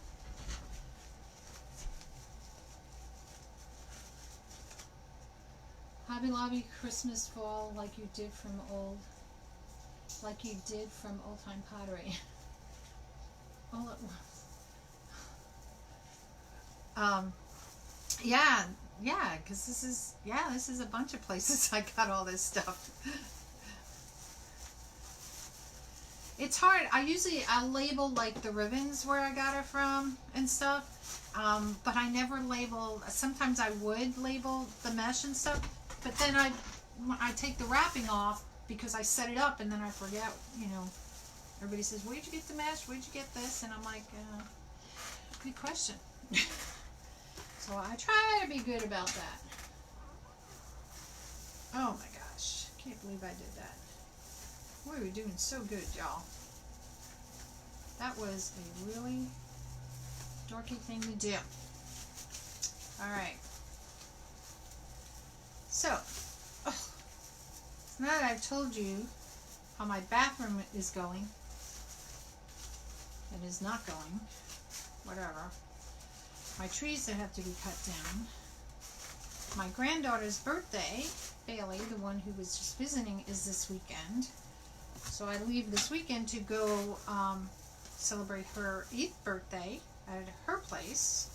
Hobby Lobby Christmas fall like you did from old time pottery. All at once. Yeah, because this is a bunch of places I got all this stuff. It's hard. I label like the ribbons where I got it from and stuff, but I never label. Sometimes I would label the mesh and stuff, but then I take the wrapping off because I set it up and then I forget. You know, everybody says, "Where'd you get the mesh? Where'd you get this?" And I'm like, "Good question." So I try to be good about that. Oh my gosh. Can't believe I did that. We were doing so good, y'all. That was a really dorky thing to do. Alright. So, now that I've told you how my bathroom is going, and is not going, whatever, my trees that have to be cut down, my granddaughter's birthday, Bailey, the one who was just visiting, is this weekend. So I leave this weekend to go celebrate her 8th birthday at her place,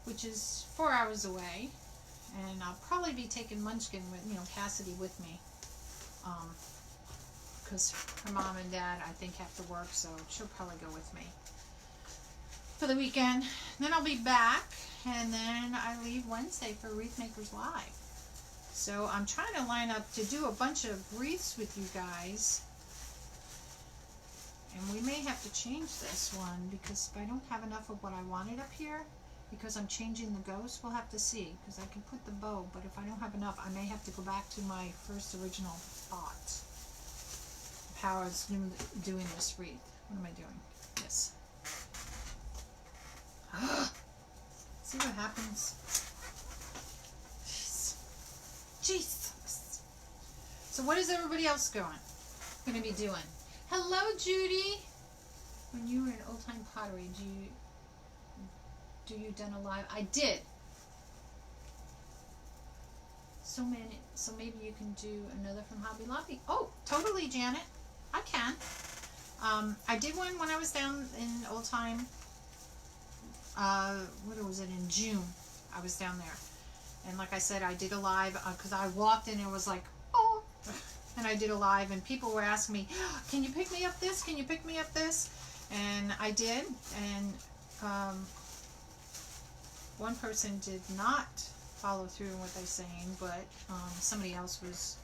which is 4 hours away. And I'll probably be taking Munchkin with, Cassidy with me. Because her mom and dad, I think, have to work, so she'll probably go with me for the weekend. Then I'll be back, and then I leave Wednesday for Wreath Makers Live. So I'm trying to line up to do a bunch of wreaths with you guys. And we may have to change this one, because if I don't have enough of what I wanted up here, because I'm changing the ghost, we'll have to see, because I can put the bow, but if I don't have enough, I may have to go back to my first original thought of how I was doing this wreath. What am I doing? This. See what happens? Jesus. So what is everybody else going to be doing? Hello, Judy. When you were in Old Time Pottery, do you done a live? I did. So maybe you can do another from Hobby Lobby. Oh, totally, Janet. I can. I did one when I was down in Old Time. What was it, in June? I was down there. And like I said, I did a live because I walked in and it was like, oh. And I did a live and people were asking me, can you pick me up this? Can you pick me up this? And I did. And one person did not follow through on what they're saying, but somebody else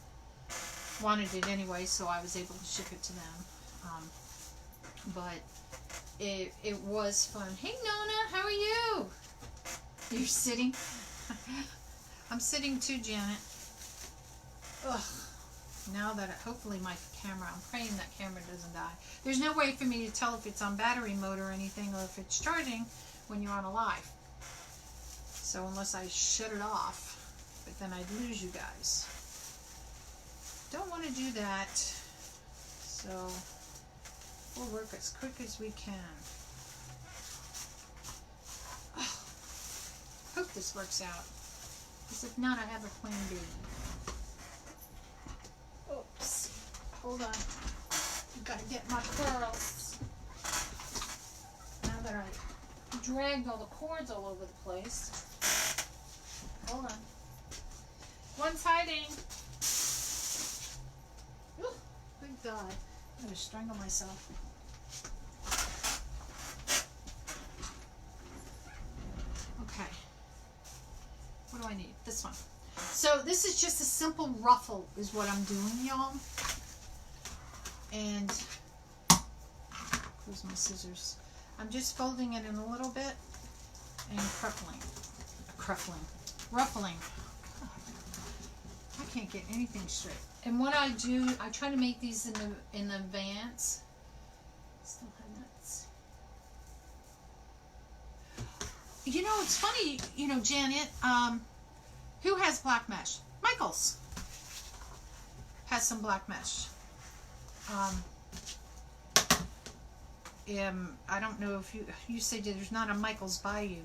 wanted it anyway, so I was able to ship it to them. But it was fun. Hey, Nonna, how are you? You're sitting? I'm sitting too, Janet. Ugh. Now that hopefully my camera, I'm praying that camera doesn't die. There's no way for me to tell if it's on battery mode or anything, or if it's charging when you're on a live. So unless I shut it off, but then I'd lose you guys. Don't want to do that. So we'll work as quick as we can. Oh, hope this works out. Because if not, I have a plan B. Oops. Hold on. I've got to get my pearls. Now that I dragged all the cords all over the place. Hold on. One's hiding. Ooh, good God. I'm going to strangle myself. Okay. What do I need? This one. So this is just a simple ruffle is what I'm doing, y'all. And where's my scissors? I'm just folding it in a little bit and ruffling. God, I can't get anything straight. And what I do, I try to make these in advance. Still have nuts. You know, it's funny, Janet, who has black mesh? Michaels has some black mesh. I don't know if you say there's not a Michaels by you.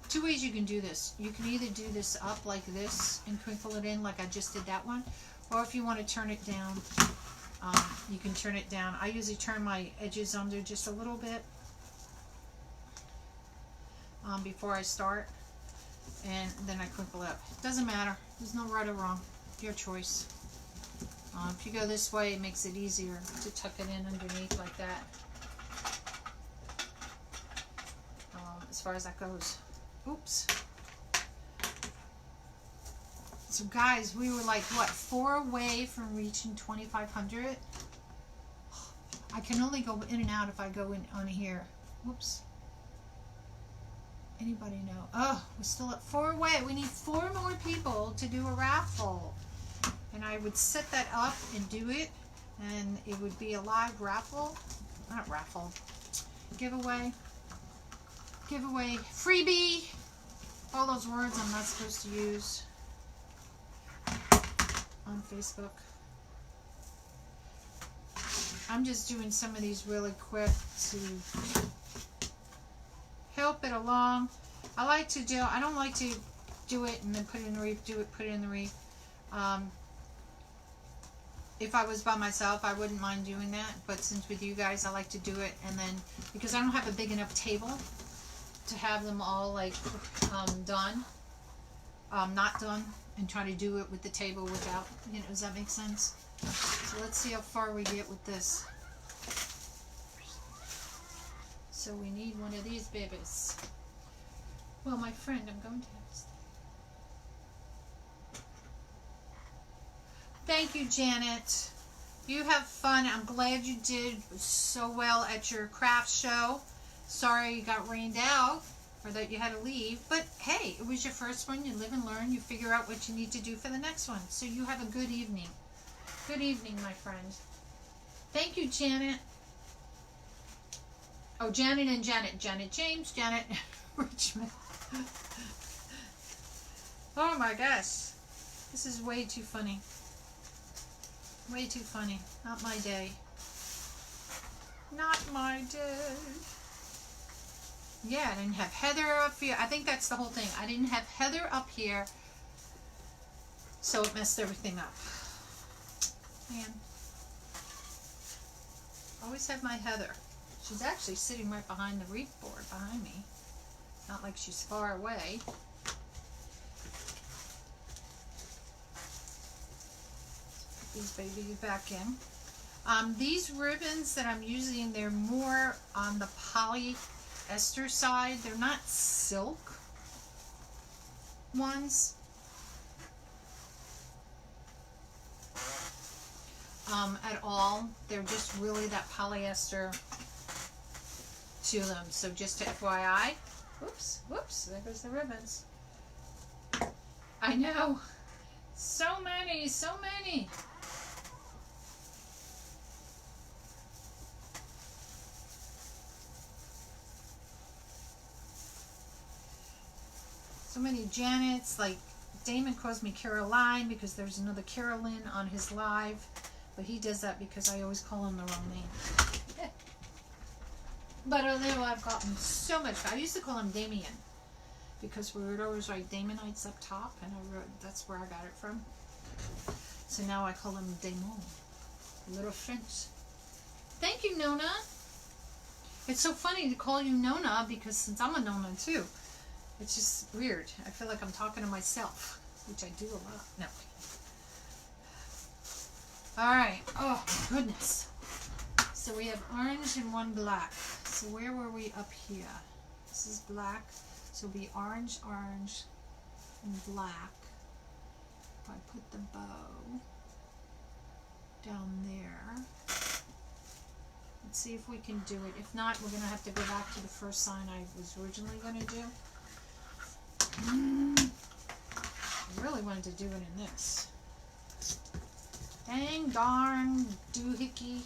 Two ways you can do this. You can either do this up like this and crinkle it in like I just did that one, or if you want to turn it down, you can turn it down. I usually turn my edges under just a little bit before I start, and then I crinkle up. Doesn't matter. There's no right or wrong. Your choice. If you go this way, it makes it easier to tuck it in underneath like that. As far as that goes. Oops. So guys, we were like, what, 4 away from reaching 2,500? I can only go in and out if I go in on here. Whoops. Anybody know? Oh, we're still at 4 away. We need 4 more people to do a raffle. And I would set that up and do it, and it would be a live raffle, not raffle, giveaway, freebie, all those words I'm not supposed to use on Facebook. I'm just doing some of these really quick to help it along. I don't like to do it and then put it in the wreath, put it in the wreath. If I was by myself, I wouldn't mind doing that, but since with you guys, I like to do it, and then, because I don't have a big enough table to have them all, like, done, not done, and try to do it with the table without, you know, does that make sense? So let's see how far we get with this. So we need one of these babies. Well, my friend, I'm going to have to stay. Thank you, Janet. You have fun. I'm glad you did so well at your craft show. Sorry you got rained out or that you had to leave. But hey, it was your first one. You live and learn. You figure out what you need to do for the next one. So you have a good evening. Good evening, my friend. Thank you, Janet. Oh, Janet and Janet. Janet James, Janet Richmond. Oh my gosh. This is way too funny. Way too funny. Not my day. Not my day. Yeah, I didn't have Heather up here. I think that's the whole thing. I didn't have Heather up here, so it messed everything up. Man. Always have my Heather. She's actually sitting right behind the wreath board behind me. Not like she's far away. These babies back in. These ribbons that I'm using, they're more on the polyester side. They're not silk ones. At all. They're just really that polyester to them. So just to FYI. Whoops, whoops, there goes the ribbons. I know. So many, so many. So many Janets, like Damon calls me Carolynne because there's another Carolynne on his live, but he does that because I always call him the wrong name. But I've gotten so much. I used to call him Damien because we would always write Damonites up top, and I wrote, that's where I got it from. So now I call him Damon, a little French. Thank you, Nonna. It's so funny to call you Nonna because since I'm a Nonna too. It's just weird. I feel like I'm talking to myself, which I do a lot. No. Alright. Oh, my goodness. So we have orange and one black. So where were we up here? This is black. So it'll be orange, orange, and black. If I put the bow down there. Let's see if we can do it. If not, we're going to have to go back to the first sign I was originally going to do. I really wanted to do it in this. Dang darn doohickey.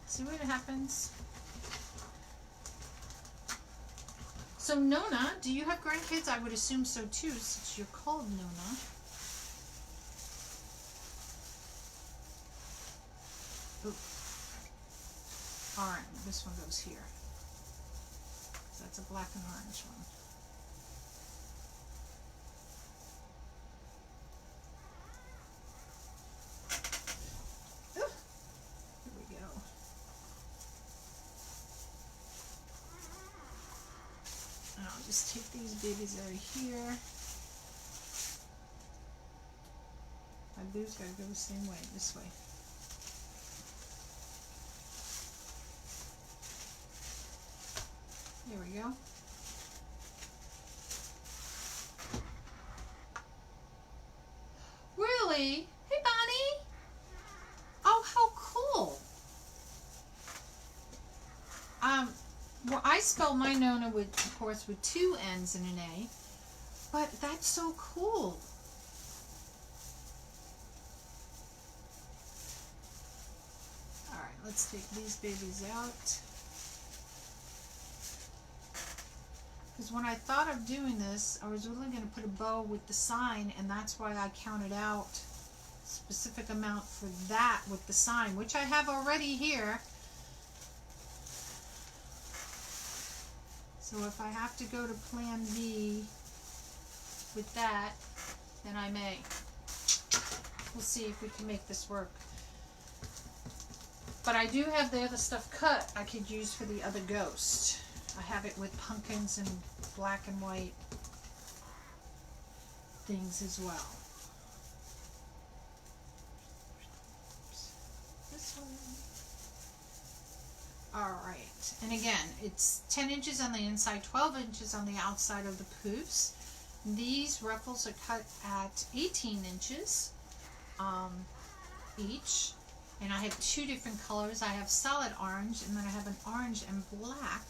See what happens. So Nonna, do you have grandkids? I would assume so too, since you're called Nonna. Ooh. Alright, this one goes here. So that's a black and orange one. Just take these babies out of here. My boo's gotta go the same way, this way. There we go. Really? Hey, Bonnie. Oh, how cool. Well, I spell my Nonna with, of course, with 2 N's and an A, but that's so cool. let's take these babies out. Because when I thought of doing this, I was really going to put a bow with the sign, and that's why I counted out a specific amount for that with the sign, which I have already here. So if I have to go to plan B with that, then I may. We'll see if we can make this work. But I do have the other stuff cut I could use for the other ghost. I have it with pumpkins and black and white things as well. This one. Alright, and again, it's 10 inches on the inside, 12 inches on the outside of the poofs. These ruffles are cut at 18 inches each. And I have two different colors. I have solid orange, and then I have an orange and black.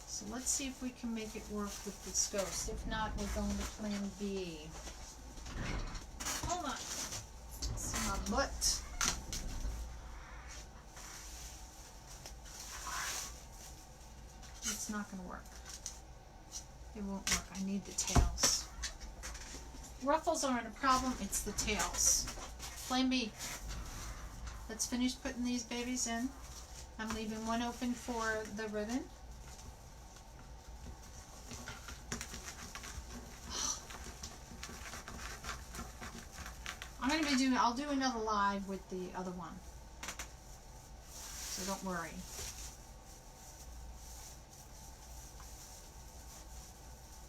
So let's see if we can make it work with this ghost. If not, we're going to plan B. Hold on. See my butt. It's not going to work. It won't work. I need the tails. Ruffles aren't a problem. It's the tails. Plan B. Let's finish putting these babies in. I'm leaving one open for the ribbon. I'm going to be doing, I'll do another live with the other one. So don't worry.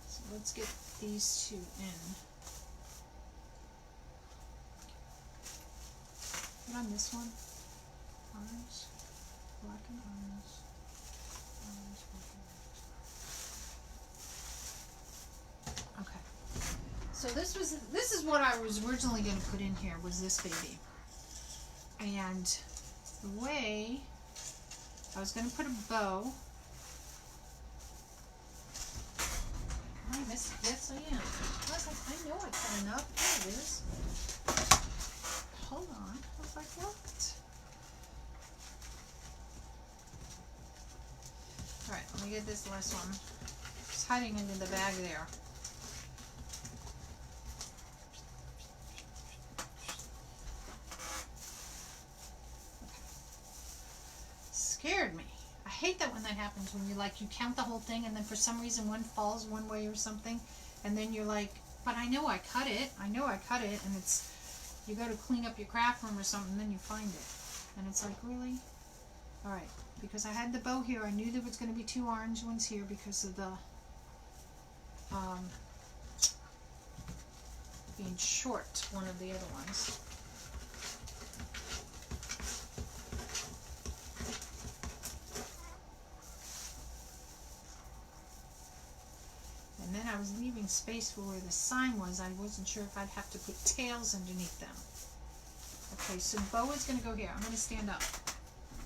So let's get these two in. Put on this one. Orange, black and orange. Orange, black and orange. Okay. So this is what I was originally going to put in here, was this baby. And the way I was going to put a bow. Am I missing? Yes, I am. I know I cut enough. There it is. Hold on. I was like, what? Alright, let me get this last one. It's hiding into the bag there. Scared me. I hate that when that happens, when you count the whole thing and then for some reason one falls one way or something, and then you're like, but I know I cut it. I know I cut it, and it's, you go to clean up your craft room or something, and then you find it. And it's like, really? Alright, because I had the bow here, I knew there was going to be two orange ones here because of the being short, one of the other ones. And then I was leaving space for where the sign was. I wasn't sure if I'd have to put tails underneath them. Okay, so bow is going to go here. I'm going to stand up,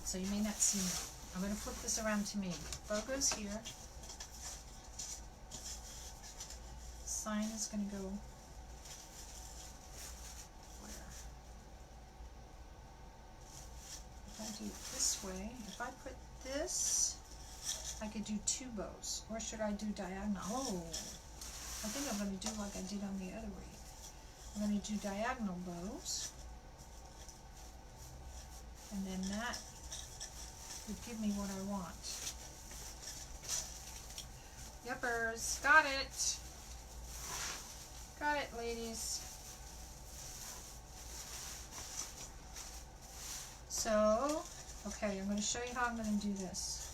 so you may not see me. I'm going to flip this around to me. Bow goes here. Sign is going to go where? If I do it this way, if I put this, I could do two bows. Or should I do diagonal? Oh, I think I'm going to do like I did on the other wreath. I'm going to do diagonal bows. And then that would give me what I want. Yuppers, got it. Got it, ladies. So, okay, I'm going to show you how I'm going to do this.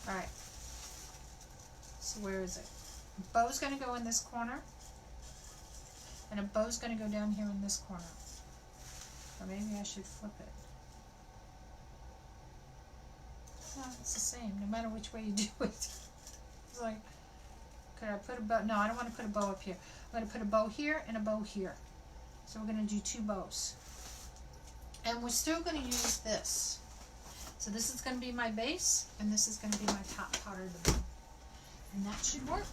Alright, so where is it? A bow's going to go in this corner, and a bow's going to go down here in this corner. Or maybe I should flip it. No, it's the same, no matter which way you do it. It's like, could I put a bow? No, I don't want to put a bow up here. I'm going to put a bow here and a bow here. So we're going to do two bows. And we're still going to use this. So this is going to be my base, and this is going to be my top part of the bow. And that should work.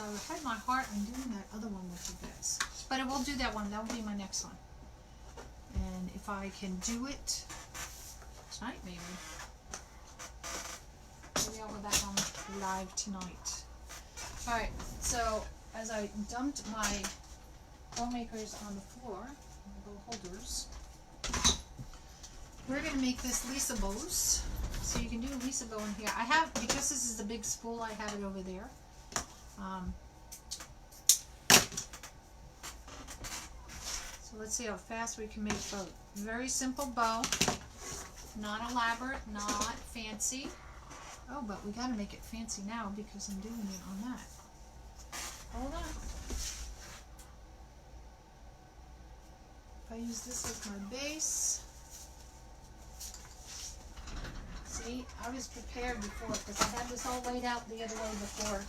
I had my heart on doing that other one with you guys. But I will do that one. That will be my next one. And if I can do it tonight, maybe. Maybe I'll go back on live tonight. Alright, so as I dumped my bow makers on the floor, bow holders, we're going to make this Lisa bows. So you can do a Lisa bow in here. I have, because this is the big spool, I have it over there. So let's see how fast we can make both. Very simple bow, not elaborate, not fancy. Oh, but we got to make it fancy now because I'm doing it on that. Hold on. If I use this as my base. See, I was prepared before because I had this all laid out the other way before.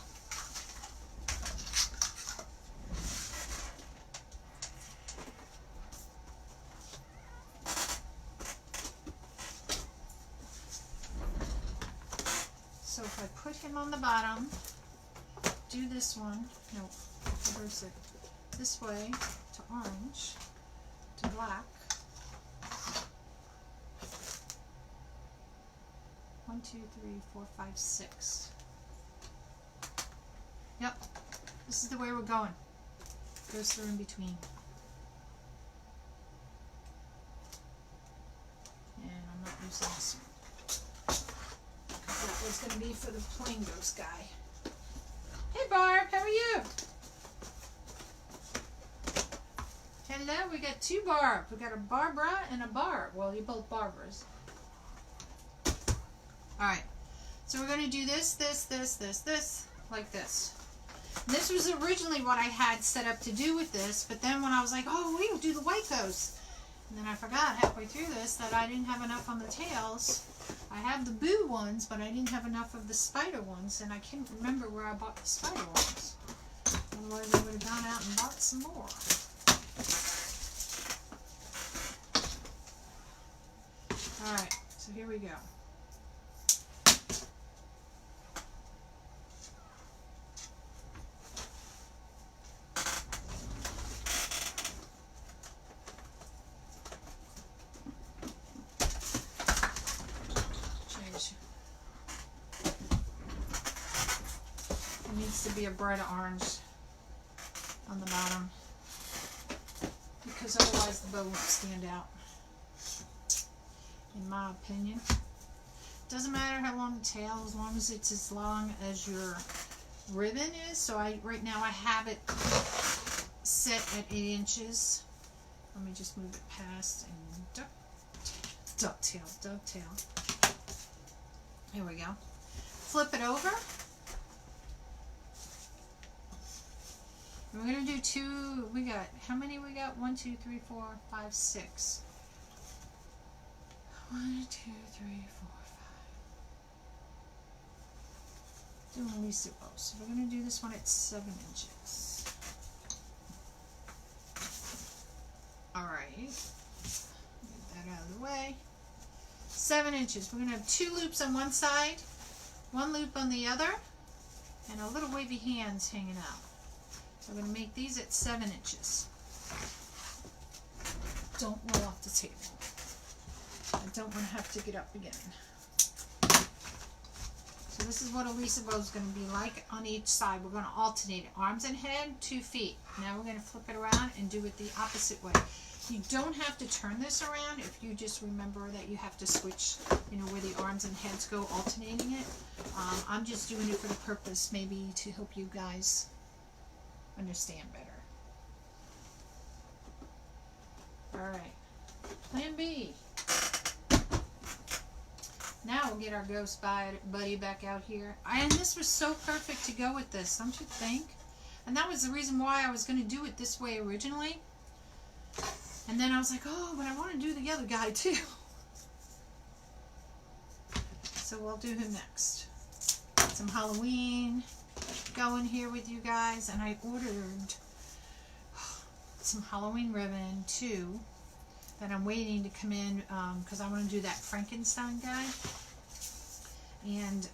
So if I put him on the bottom, do this one, no, reverse it, this way to orange, to black. 1, 2, 3, 4, 5, 6. Yep, this is the way we're going. Goes through in between. And I'm not using this one. That was going to be for the plain ghost guy. Hey Barb, how are you? Hello, we got two Barb. We got a Barbara and a Barb. Well, you're both Barbaras. Alright, so we're going to do this, like this. This was originally what I had set up to do with this, but then when I was like, oh, we'll do the white ghost. And then I forgot halfway through this that I didn't have enough on the tails. I have the boo ones, but I didn't have enough of the spider ones, and I can't remember where I bought the spider ones. Otherwise I would have gone out and bought some more. Alright, so here we go. To be a bright orange on the bottom because otherwise the bow won't stand out, in my opinion. Doesn't matter how long the tail, as long as it's as long as your ribbon is. So right now I have it set at 8 inches. Let me just move it past and dovetail. Here we go. Flip it over. We're going to do two, we got, how many we got? 1, 2, 3, 4, 5, 6. 1, 2, 3, 4, 5. Doing Lisa bows. So we're going to do this one at 7 inches. Alright. Get that out of the way. 7 inches. We're going to have 2 loops on one side, 1 loop on the other, and a little wavy hands hanging out. So I'm going to make these at 7 inches. Don't roll off the table. I don't want to have to get up again. So this is what a Lisa bow is going to be like on each side. We're going to alternate it. Arms and head, 2 feet. Now we're going to flip it around and do it the opposite way. You don't have to turn this around if you just remember that you have to switch, you know, where the arms and heads go, alternating it. I'm just doing it for the purpose, maybe to help you guys understand better. Alright, plan B. Now we'll get our ghost buddy back out here. And this was so perfect to go with this, don't you think? And that was the reason why I was going to do it this way originally. And then I was like, oh, but I want to do the other guy too. So we'll do him next. Some Halloween going here with you guys, and I ordered some Halloween ribbon too that I'm waiting to come in because I want to do that Frankenstein guy, and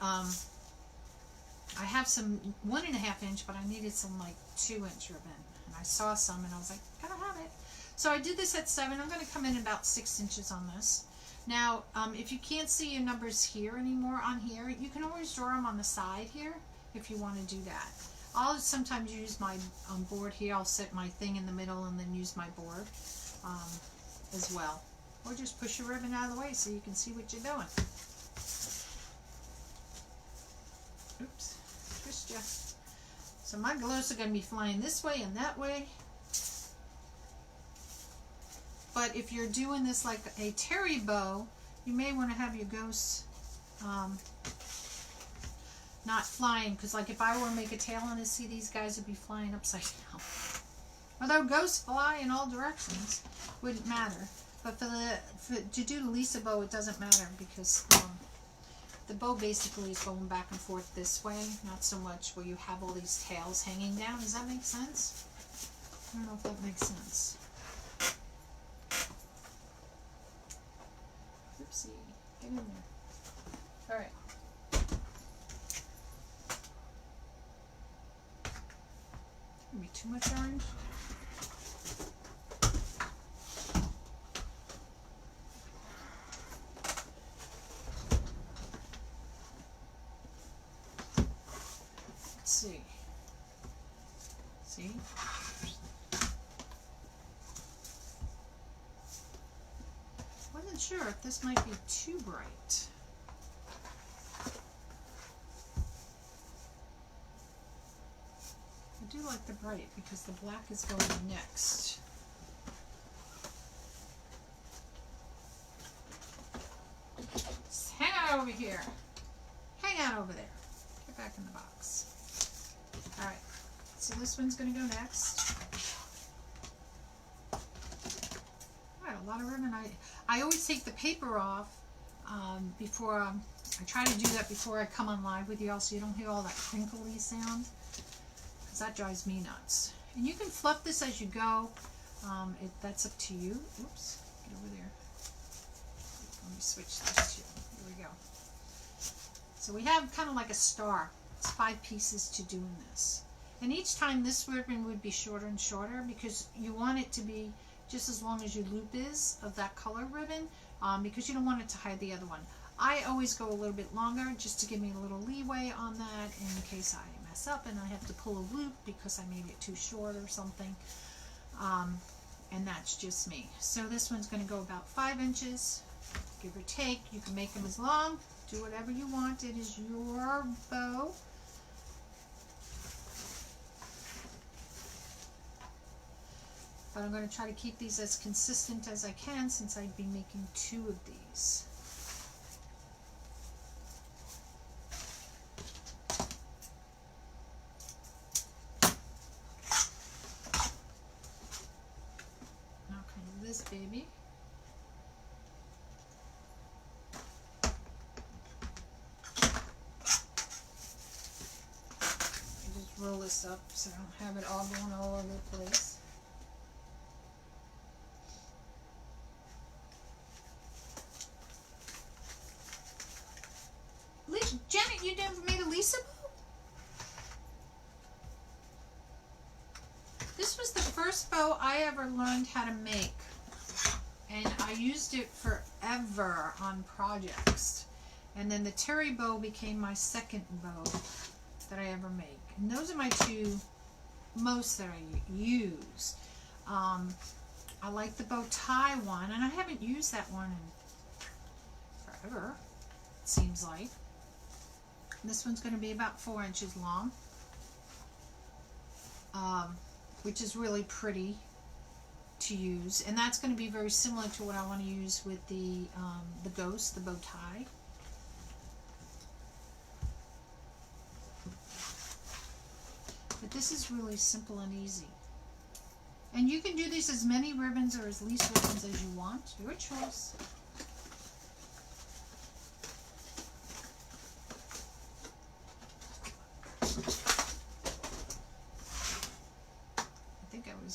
I have some 1.5 inch, but I needed some like 2-inch ribbon, and I saw some and I was like, gotta have it. So I did this at 7. I'm going to come in about 6 inches on this. Now, if you can't see your numbers here anymore on here, you can always draw them on the side here if you want to do that. I'll sometimes use my board here. I'll set my thing in the middle and then use my board as well. Or just push your ribbon out of the way so you can see what you're doing. Oops, twist ya. So my glows are going to be flying this way and that way. But if you're doing this like a terry bow, you may want to have your ghosts not flying, because like if I were to make a tail on this, see, these guys would be flying upside down. Although ghosts fly in all directions, wouldn't matter. But to do the Lisa bow, it doesn't matter, because the bow basically is going back and forth this way, not so much where you have all these tails hanging down. Does that make sense? I don't know if that makes sense. Oopsie, get in there. All right. Maybe too much orange. Let's see. See? Wasn't sure if this might be too bright. I do like the bright because the black is going next. Just hang out over here. Hang out over there. Get back in the box. Alright, so this one's going to go next. Alright, a lot of ribbon. I always take the paper off before, I try to do that before I come on live with you all so you don't hear all that crinkly sound. Because that drives me nuts. And you can fluff this as you go. That's up to you. Oops, get over there. Let me switch this to, here we go. So we have kind of like a star. It's 5 pieces to doing this. And each time this ribbon would be shorter and shorter because you want it to be just as long as your loop is of that color ribbon, because you don't want it to hide the other one. I always go a little bit longer just to give me a little leeway on that in case I mess up and I have to pull a loop because I made it too short or something. And that's just me. So this one's going to go about 5 inches, give or take. You can make them as long, do whatever you want. It is your bow. But I'm going to try to keep these as consistent as I can since I'd be making 2 of these. Okay, this baby. I just roll this up so I don't have it all going all over the place. Janet, you never made a Lisa bow? This was the first bow I ever learned how to make. And I used it forever on projects. And then the terry bow became my second bow that I ever make. And those are my 2 most that I use. I like the bow tie one, and I haven't used that one in forever, it seems like. This one's going to be about 4 inches long, which is really pretty to use. And that's going to be very similar to what I want to use with the ghost, the bow tie. But this is really simple and easy. And you can do these as many ribbons or as least ribbons as you want. Your choice.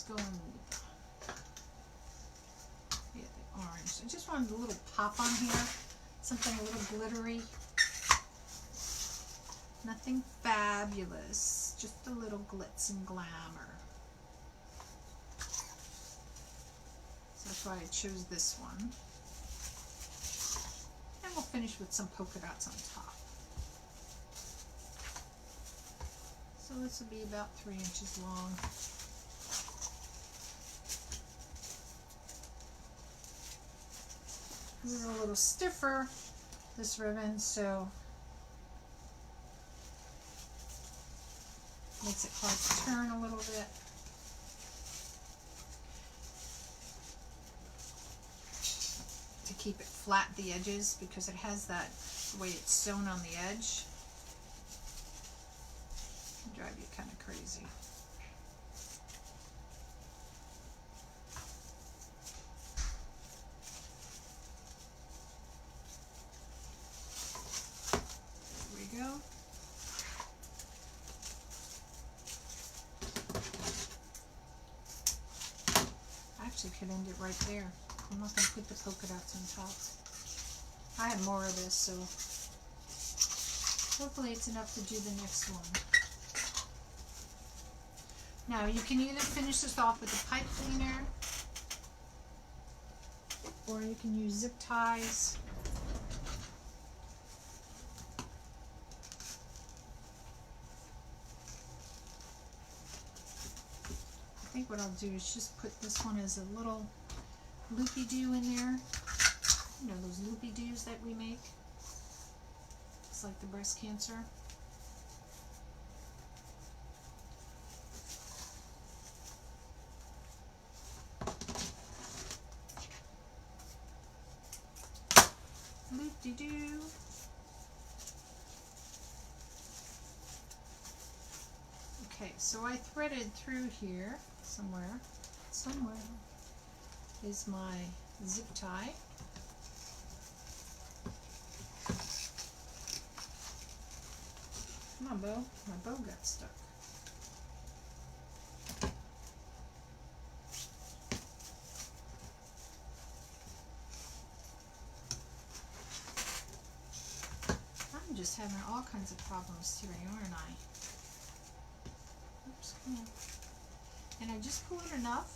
Going with the orange. I just wanted a little pop on here, something a little glittery. Nothing fabulous, just a little glitz and glamour. So that's why I chose this one. And we'll finish with some polka dots on top. So this will be about 3 inches long. This is a little stiffer, this ribbon, so makes it hard to turn a little bit. To keep it flat at the edges, because it has that, the way it's sewn on the edge, can drive you kind of crazy. There we go. Actually could end it right there. I'm not going to put the polka dots on top. I have more of this, so hopefully it's enough to do the next one. Now you can either finish this off with a pipe cleaner, or you can use zip ties. I think what I'll do is just put this one as a little loopy-doo in there. You know, those loopy-doos that we make. It's like the breast cancer. Loop-de-doo. Okay, so I threaded through here somewhere is my zip tie. Come on, bow. My bow got stuck. I'm just having all kinds of problems today, aren't I? Oops, come on. And I just pull it enough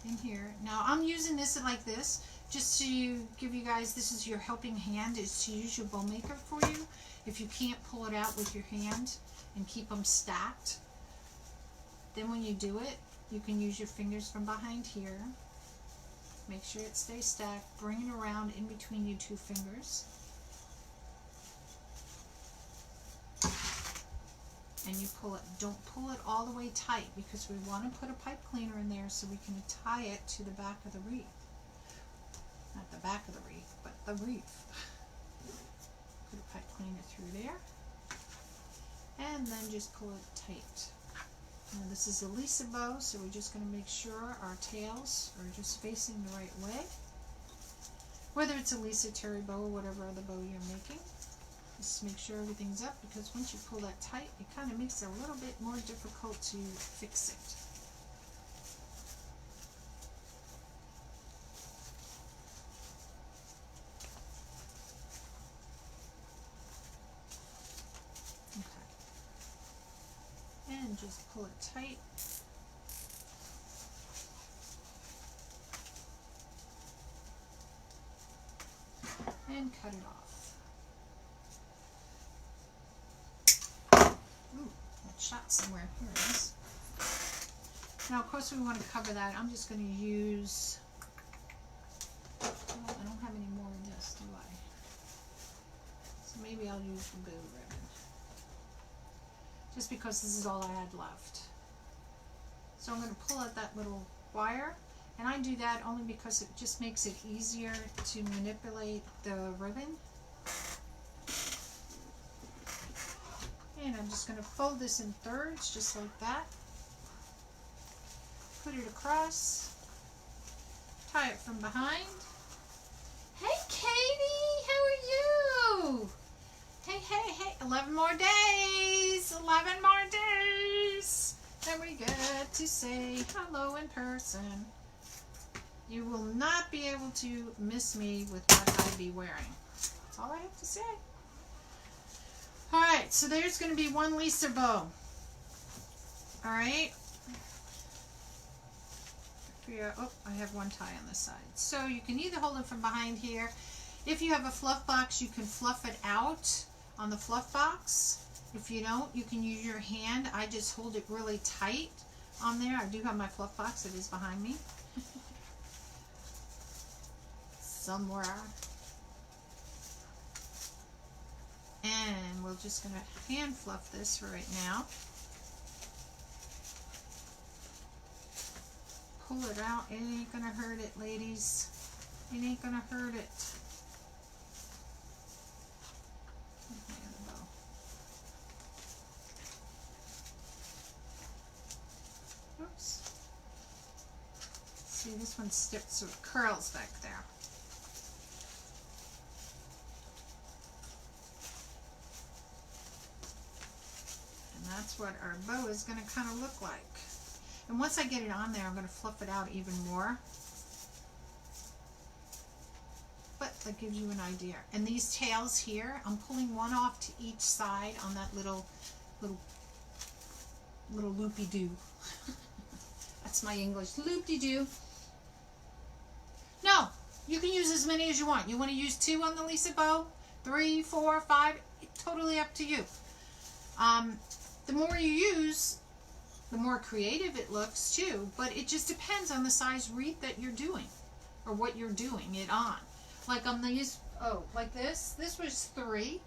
in here. Now I'm using this like this just to give you guys, this is your helping hand, is to use your bow maker for you. If you can't pull it out with your hand and keep them stacked, then when you do it, you can use your fingers from behind here. Make sure it stays stacked. Bring it around in between your two fingers. And you pull it. Don't pull it all the way tight, because we want to put a pipe cleaner in there so we can tie it to the back of the wreath. Not the back of the wreath, but the wreath. Put a pipe cleaner through there. And then just pull it tight. Now this is a Lisa bow, so we're just going to make sure our tails are just facing the right way. Whether it's a Lisa Terry bow or whatever other bow you're making. Just make sure everything's up, because once you pull that tight, it kind of makes it a little bit more difficult to fix it. Okay. And just pull it tight. And cut it off. Shot somewhere. Here it is. Now, of course, we want to cover that. I'm just going to use. Well, I don't have any more of this, do I? So maybe I'll use the blue ribbon. Just because this is all I had left. So I'm going to pull out that little wire, and I do that only because it just makes it easier to manipulate the ribbon. And I'm just going to fold this in thirds, just like that. Put it across. Tie it from behind. Hey, Katie, how are you? Hey, hey, hey, 11 more days. 11 more days. Then we get to say hello in person. You will not be able to miss me with what I be wearing. That's all I have to say. Alright, Alright, so there's going to be one Lisa bow. Alright. Oh, I have one tie on the side. So you can either hold it from behind here. If you have a fluff box, you can fluff it out on the fluff box. If you don't, you can use your hand. I just hold it really tight on there. I do have my fluff box. It is behind me. Somewhere. And we're just going to hand fluff this right now. Pull it out. It ain't going to hurt it, ladies. It ain't going to hurt it. Oops. See, this one sticks, so it curls back there. And that's what our bow is going to kind of look like. And once I get it on there, I'm going to fluff it out even more. But that gives you an idea. And these tails here, I'm pulling one off to each side on that little loopy-doo. That's my English. Loop-de-doo. No, you can use as many as you want. You want to use 2 on the Lisa bow? 3, 4, 5? Totally up to you. The more you use, the more creative it looks too, but it just depends on the size wreath that you're doing or what you're doing it on. Like on these, like this was 3.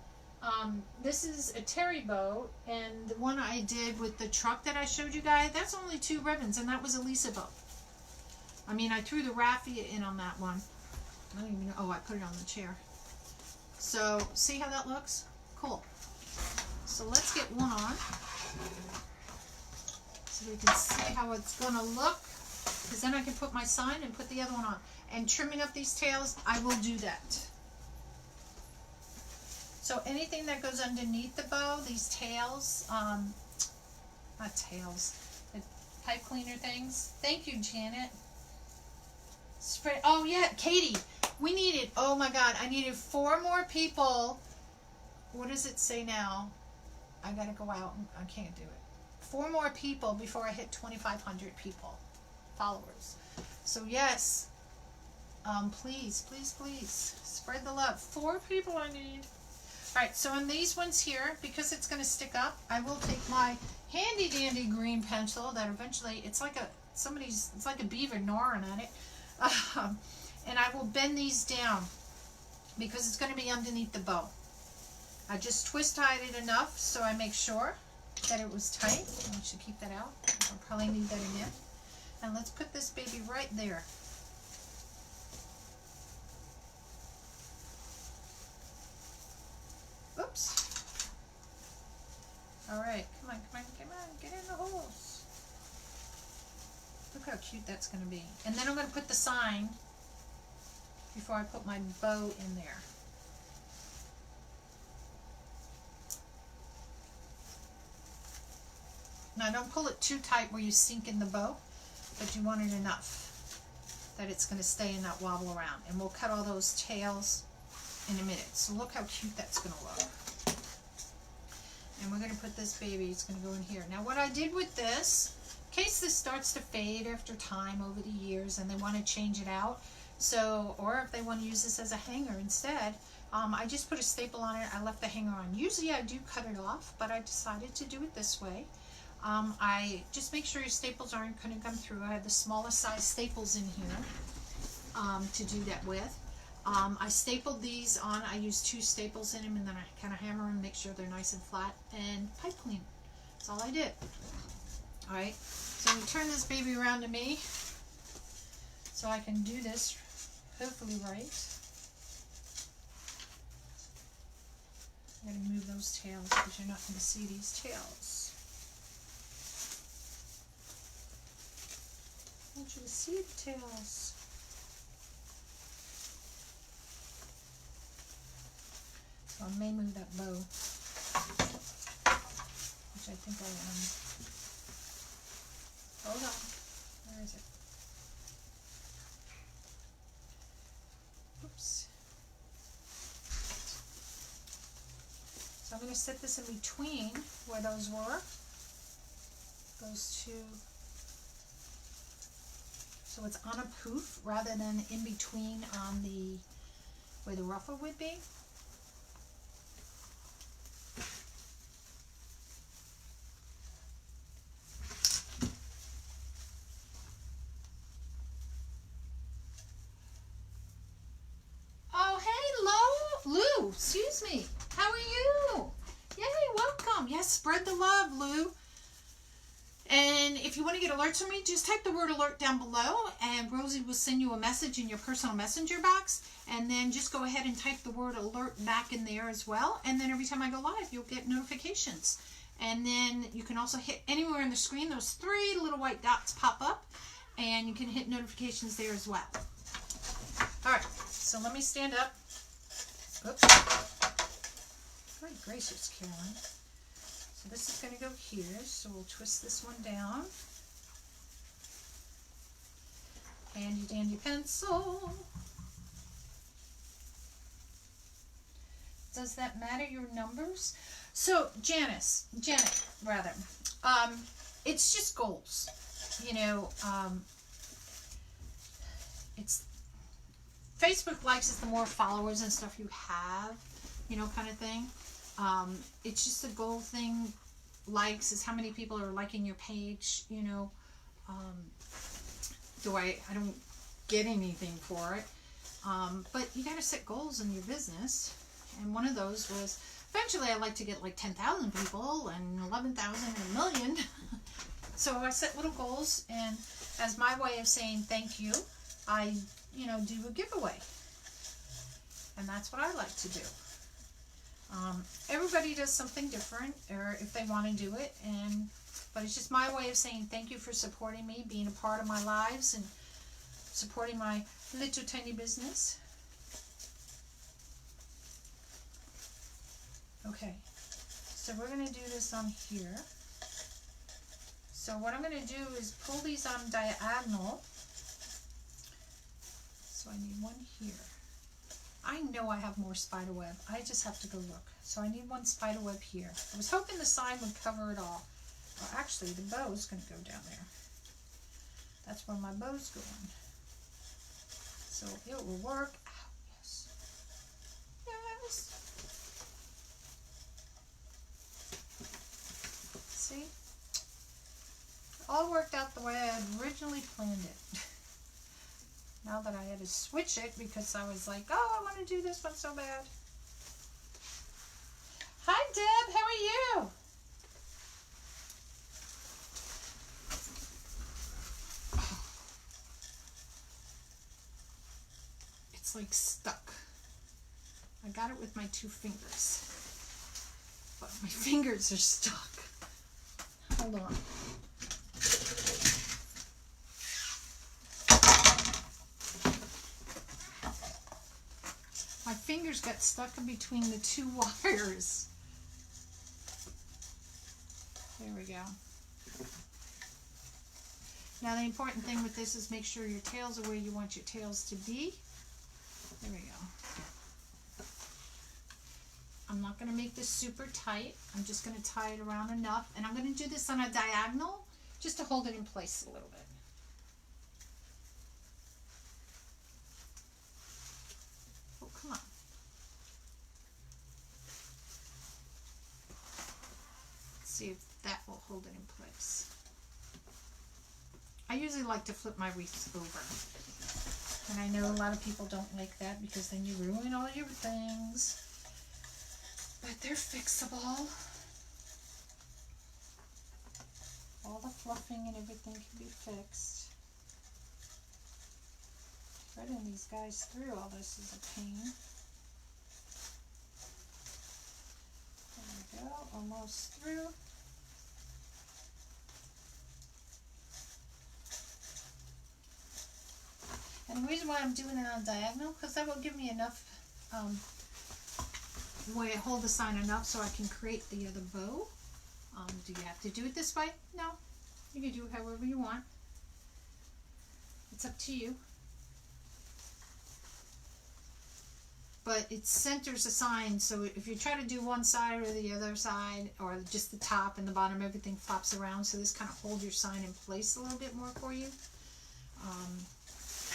This is a terry bow, and the one I did with the truck that I showed you guys, that's only 2 ribbons, and that was a Lisa bow. I mean, I threw the raffia in on that one. I don't even know. Oh, I put it on the chair. So, see how that looks? Cool. So let's get one on, so we can see how it's going to look, because then I can put my sign and put the other one on. And trimming up these tails, I will do that. So anything that goes underneath the bow, these tails, not tails, the pipe cleaner things. Thank you, Janet. Spread. Oh yeah, Katie, we needed, oh my God, I needed 4 more people. What does it say now? I gotta go out, I can't do it. 4 more people before I hit 2,500 people, followers. So yes, please, please, please, spread the love. 4 people I need. Alright, so on these ones here, because it's going to stick up, I will take my handy dandy green pencil that eventually, it's like a beaver gnawing on it, and I will bend these down because it's going to be underneath the bow. I just twist tied it enough so I make sure that it was tight. I should keep that out. I'll probably need that again. And let's put this baby right there. Oops. Alright, come on, come on, come on, get in the holes. Look how cute that's going to be. And then I'm going to put the sign before I put my bow in there. Now don't pull it too tight where you sink in the bow, but you want it enough that it's going to stay and not wobble around. And we'll cut all those tails in a minute. So look how cute that's going to look. And we're going to put this baby, it's going to go in here. Now what I did with this, in case this starts to fade after time over the years and they want to change it out, so, or if they want to use this as a hanger instead, I just put a staple on it. I left the hanger on. Usually I do cut it off, but I decided to do it this way. I just make sure your staples aren't going to come through. I have the smallest size staples in here to do that with. I stapled these on. I used 2 staples in them, and then I kind of hammer them, make sure they're nice and flat, and pipe clean. That's all I did. Alright, so we turn this baby around to me so I can do this hopefully right. I'm going to move those tails because you're not going to see these tails. I want you to see the tails. So I may move that bow, which I think I am. Hold on. Where is it? Oops. So I'm going to set this in between where those were. Those two. So it's on a poof rather than in between on the where the ruffle would be. Oh, hey, Lou, excuse me. How are you? Yay, welcome. Yes, spread the love, Lou. And if you want to get alerts from me, just type the word alert down below and Rosie will send you a message in your personal messenger box. And then just go ahead and type the word alert back in there as well. And then every time I go live, you'll get notifications. And then you can also hit anywhere on the screen. Those 3 little white dots pop up and you can hit notifications there as well. All right, so let me stand up. Oops. Good gracious, Carolynne. So this is going to go here, so we'll twist this one down. Handy dandy pencil. Does that matter, your numbers? So Janet, rather, it's just goals. You know, it's Facebook likes is the more followers and stuff you have, you know, kind of thing. It's just a goal thing. Likes is how many people are liking your page, you know. I don't get anything for it. But you got to set goals in your business. And one of those was, eventually I'd like to get like 10,000 people and 11,000 and a million. So I set little goals, and as my way of saying thank you, I, you know, do a giveaway. And that's what I like to do. Everybody does something different, or if they want to do it, but it's just my way of saying thank you for supporting me, being a part of my lives, and supporting my little tiny business. Okay, so we're going to do this on here. So what I'm going to do is pull these on diagonal. So I need one here. I know I have more spider web. I just have to go look. So I need one spider web here. I was hoping the sign would cover it all. Well, actually, the bow is going to go down there. That's where my bow's going. So it will work out. Yes. Yes. See? It all worked out the way I had originally planned it. Now that I had to switch it because I was like, oh, I want to do this one so bad. Hi, Deb. How are you? It's like stuck. I got it with my 2 fingers. But my fingers are stuck. Hold on. My fingers got stuck in between the 2 wires. There we go. Now the important thing with this is make sure your tails are where you want your tails to be. There we go. I'm not going to make this super tight. I'm just going to tie it around enough. And I'm going to do this on a diagonal just to hold it in place a little bit. Oh, come on. Let's see if that will hold it in place. I usually like to flip my wreaths over. And I know a lot of people don't like that because then you ruin all your things. But they're fixable. All the fluffing and everything can be fixed. Threading these guys through all this is a pain. There we go, almost through. And the reason why I'm doing it on diagonal, because that will give me enough way to hold the sign enough so I can create the other bow. Do you have to do it this way? No. You can do it however you want. It's up to you. but it centers a sign, so if you try to do one side or the other side, or just the top and the bottom, everything flops around, so this kind of holds your sign in place a little bit more for you,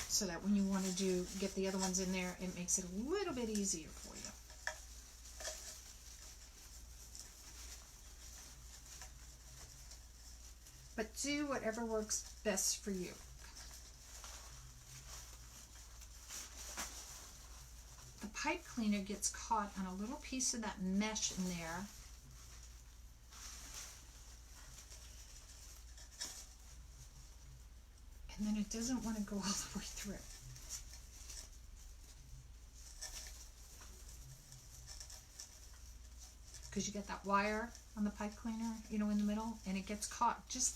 so that when you want to get the other ones in there, it makes it a little bit easier for you. But do whatever works best for you. The pipe cleaner gets caught on a little piece of that mesh in there. And then it doesn't want to go all the way through. Because you get that wire on the pipe cleaner, you know, in the middle, and it gets caught just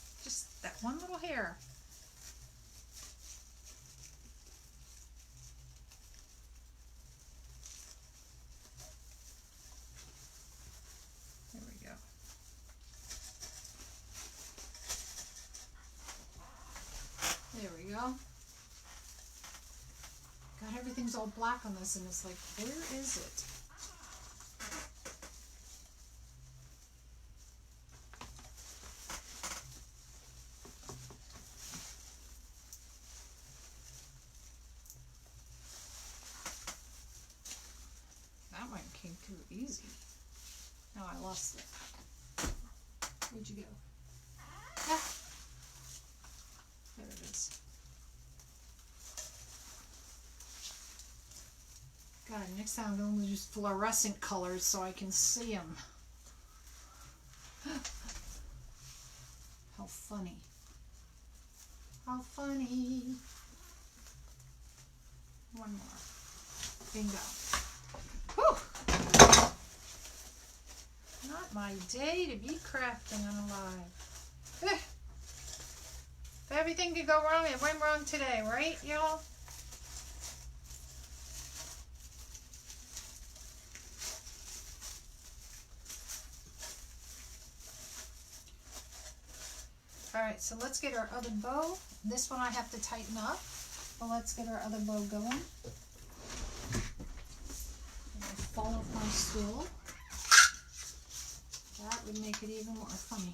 that one little hair. There we go. There we go. God, everything's all black on this, and it's like, where is it? Came through easy. Now I lost it. Where'd you go? Ah. There it is. God, next time I'm going to use fluorescent colors so I can see them. How funny. How funny. One more. Bingo. Whew. Not my day to be crafting unalive. If everything could go wrong, it went wrong today, right, y'all? Alright, so let's get our other bow. This one I have to tighten up, but let's get our other bow going. Fall off my stool. That would make it even more funny.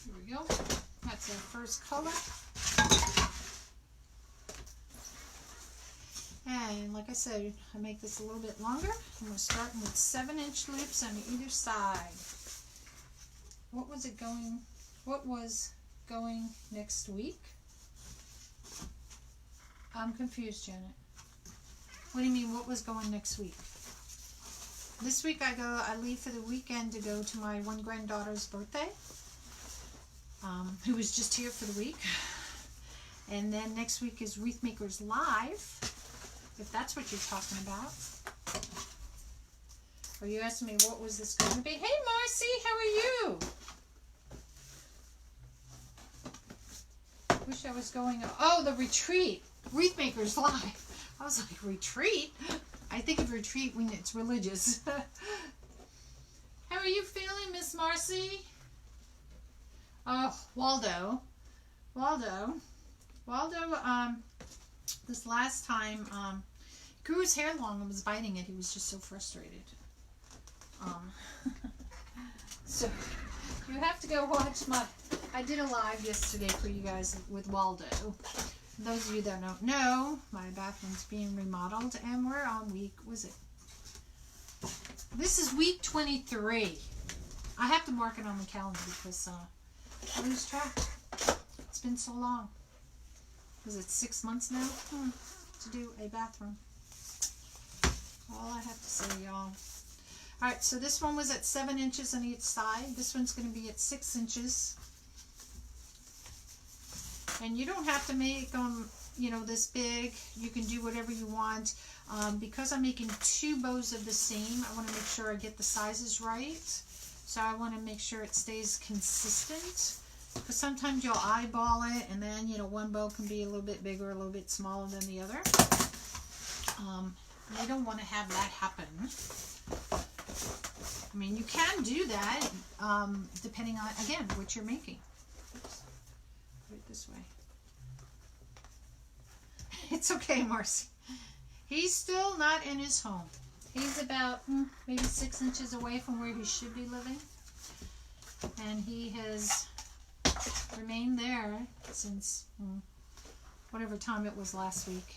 Here we go. That's our first color. And like I said, I make this a little bit longer. And we're starting with 7-inch loops on either side. What was going next week? I'm confused, Janet. What do you mean, what was going next week? This week I leave for the weekend to go to my one granddaughter's birthday, who was just here for the week. And then next week is Wreath Makers Live, if that's what you're talking about. Or you asking me what was this going to be? Hey Marcy, how are you? Wish I was going. Oh, the retreat. Wreath Makers Live. I was like, retreat? I think of retreat when it's religious. How are you feeling, Miss Marcy? Oh, Waldo, this last time, grew his hair long and was biting it. He was just so frustrated. So you have to go watch I did a live yesterday for you guys with Waldo. Those of you that don't know, my bathroom's being remodeled, and we're on week, this is week 23. I have to mark it on the calendar because I lose track. It's been so long. Was it 6 months now to do a bathroom? All I have to say, y'all. Alright, so this one was at 7 inches on each side. This one's going to be at 6 inches. And you don't have to make them, this big. You can do whatever you want. Because I'm making 2 bows of the same, I want to make sure I get the sizes right. So I want to make sure it stays consistent. Because sometimes you'll eyeball it, and then, one bow can be a little bit bigger, a little bit smaller than the other. I don't want to have that happen. I mean, you can do that, depending on, again, what you're making. Oops. Put it this way. It's okay, Marcy. He's still not in his home. He's about maybe 6 inches away from where he should be living. And he has remained there since whatever time it was last week.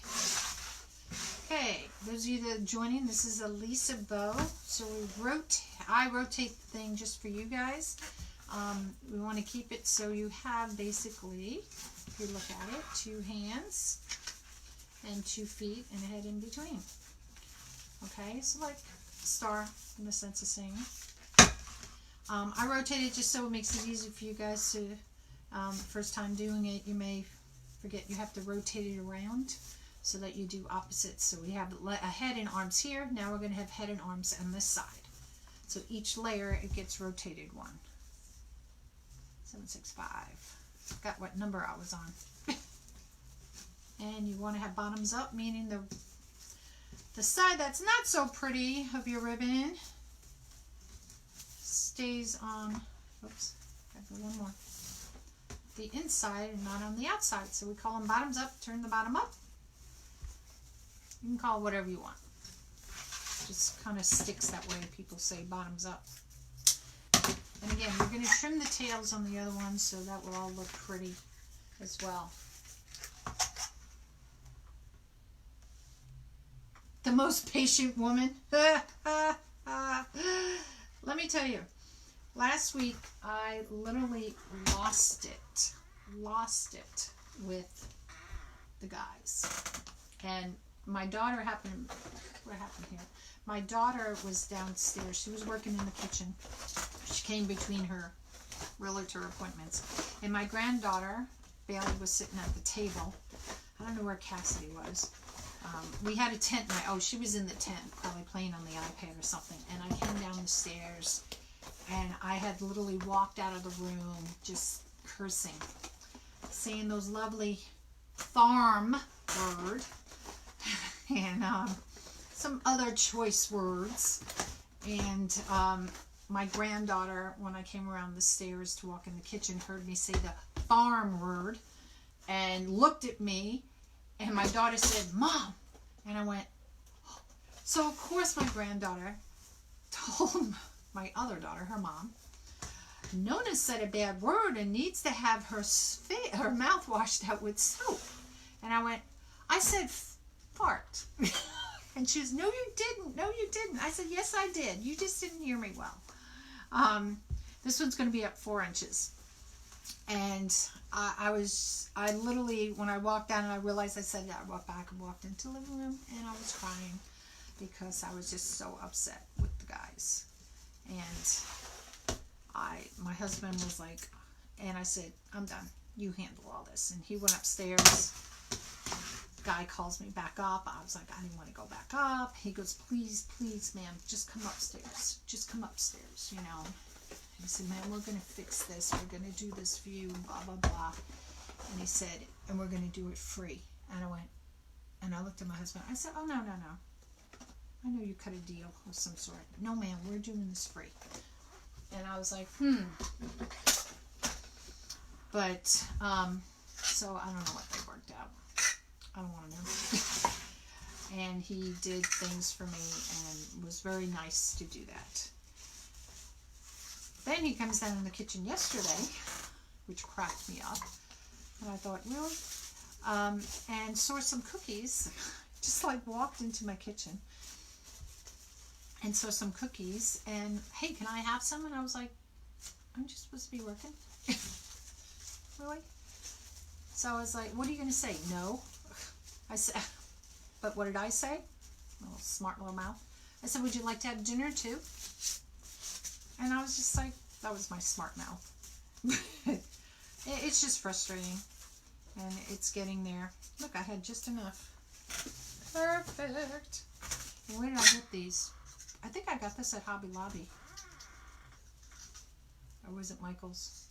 Okay, those of you that are joining, this is a Lisa bow. So I rotate the thing just for you guys. We want to keep it so you have basically, if you look at it, 2 hands and 2 feet and a head in between. Okay, so like a star in the sense of saying. I rotate it just so it makes it easy for you guys to, first time doing it, you may forget you have to rotate it around so that you do opposites. So we have a head and arms here. Now we're going to have head and arms on this side. So each layer, it gets rotated 1. 765. Forgot what number I was on. And you want to have bottoms up, meaning the side that's not so pretty of your ribbon stays on, oops, got to do one more, the inside and not on the outside. So we call them bottoms up, turn the bottom up. You can call it whatever you want. Just kind of sticks that way. People say bottoms up. And again, we're going to trim the tails on the other ones so that will all look pretty as well. The most patient woman. Let me tell you, last week I literally lost it with the guys. And my daughter what happened here? My daughter was downstairs. She was working in the kitchen. She came between her realtor appointments. And my granddaughter, Bailey, was sitting at the table. I don't know where Cassidy was. We had a tent night. Oh, she was in the tent, probably playing on the iPad or something. And I came down the stairs, and I had literally walked out of the room just cursing, saying those lovely farm word and some other choice words. And my granddaughter, when I came around the stairs to walk in the kitchen, heard me say the farm word and looked at me. And my daughter said, "Mom." And I went, oh. So of course my granddaughter told my other daughter, her mom, Nonna said a bad word and needs to have her mouth washed out with soap. And I went, I said fart. And she was, no you didn't, no you didn't. I said, yes I did. You just didn't hear me well. This one's going to be up 4 inches. And I literally, when I walked down and I realized, I walked back and walked into the living room and I was crying because I was just so upset with the guys. And my husband was like, and I said, I'm done. You handle all this. And he went upstairs. Guy calls me back up. I was like, I didn't want to go back up. He goes, please, please, ma'am, just come upstairs. Just come upstairs, you know. He said, man, we're going to fix this. We're going to do this for you, blah, blah, blah. And he said, and we're going to do it free. And I went, and I looked at my husband. I said, oh, no, no, no. I know you cut a deal of some sort. No, ma'am, we're doing this free. And I was like, But, so I don't know what they worked out. I don't want to know. And he did things for me and was very nice to do that. Then he comes down in the kitchen yesterday, which cracked me up. And I thought, really? And saw some cookies. Just like walked into my kitchen and saw some cookies. And, hey, can I have some? And I was like, aren't you supposed to be working? Really? So I was like, what are you going to say? No. I said, but what did I say? Little smart little mouth. I said, would you like to have dinner too? And I was just like, that was my smart mouth. It's just frustrating. And it's getting there. Look, I had just enough. Perfect. And where did I get these? I think I got this at Hobby Lobby. Or was it Michael's?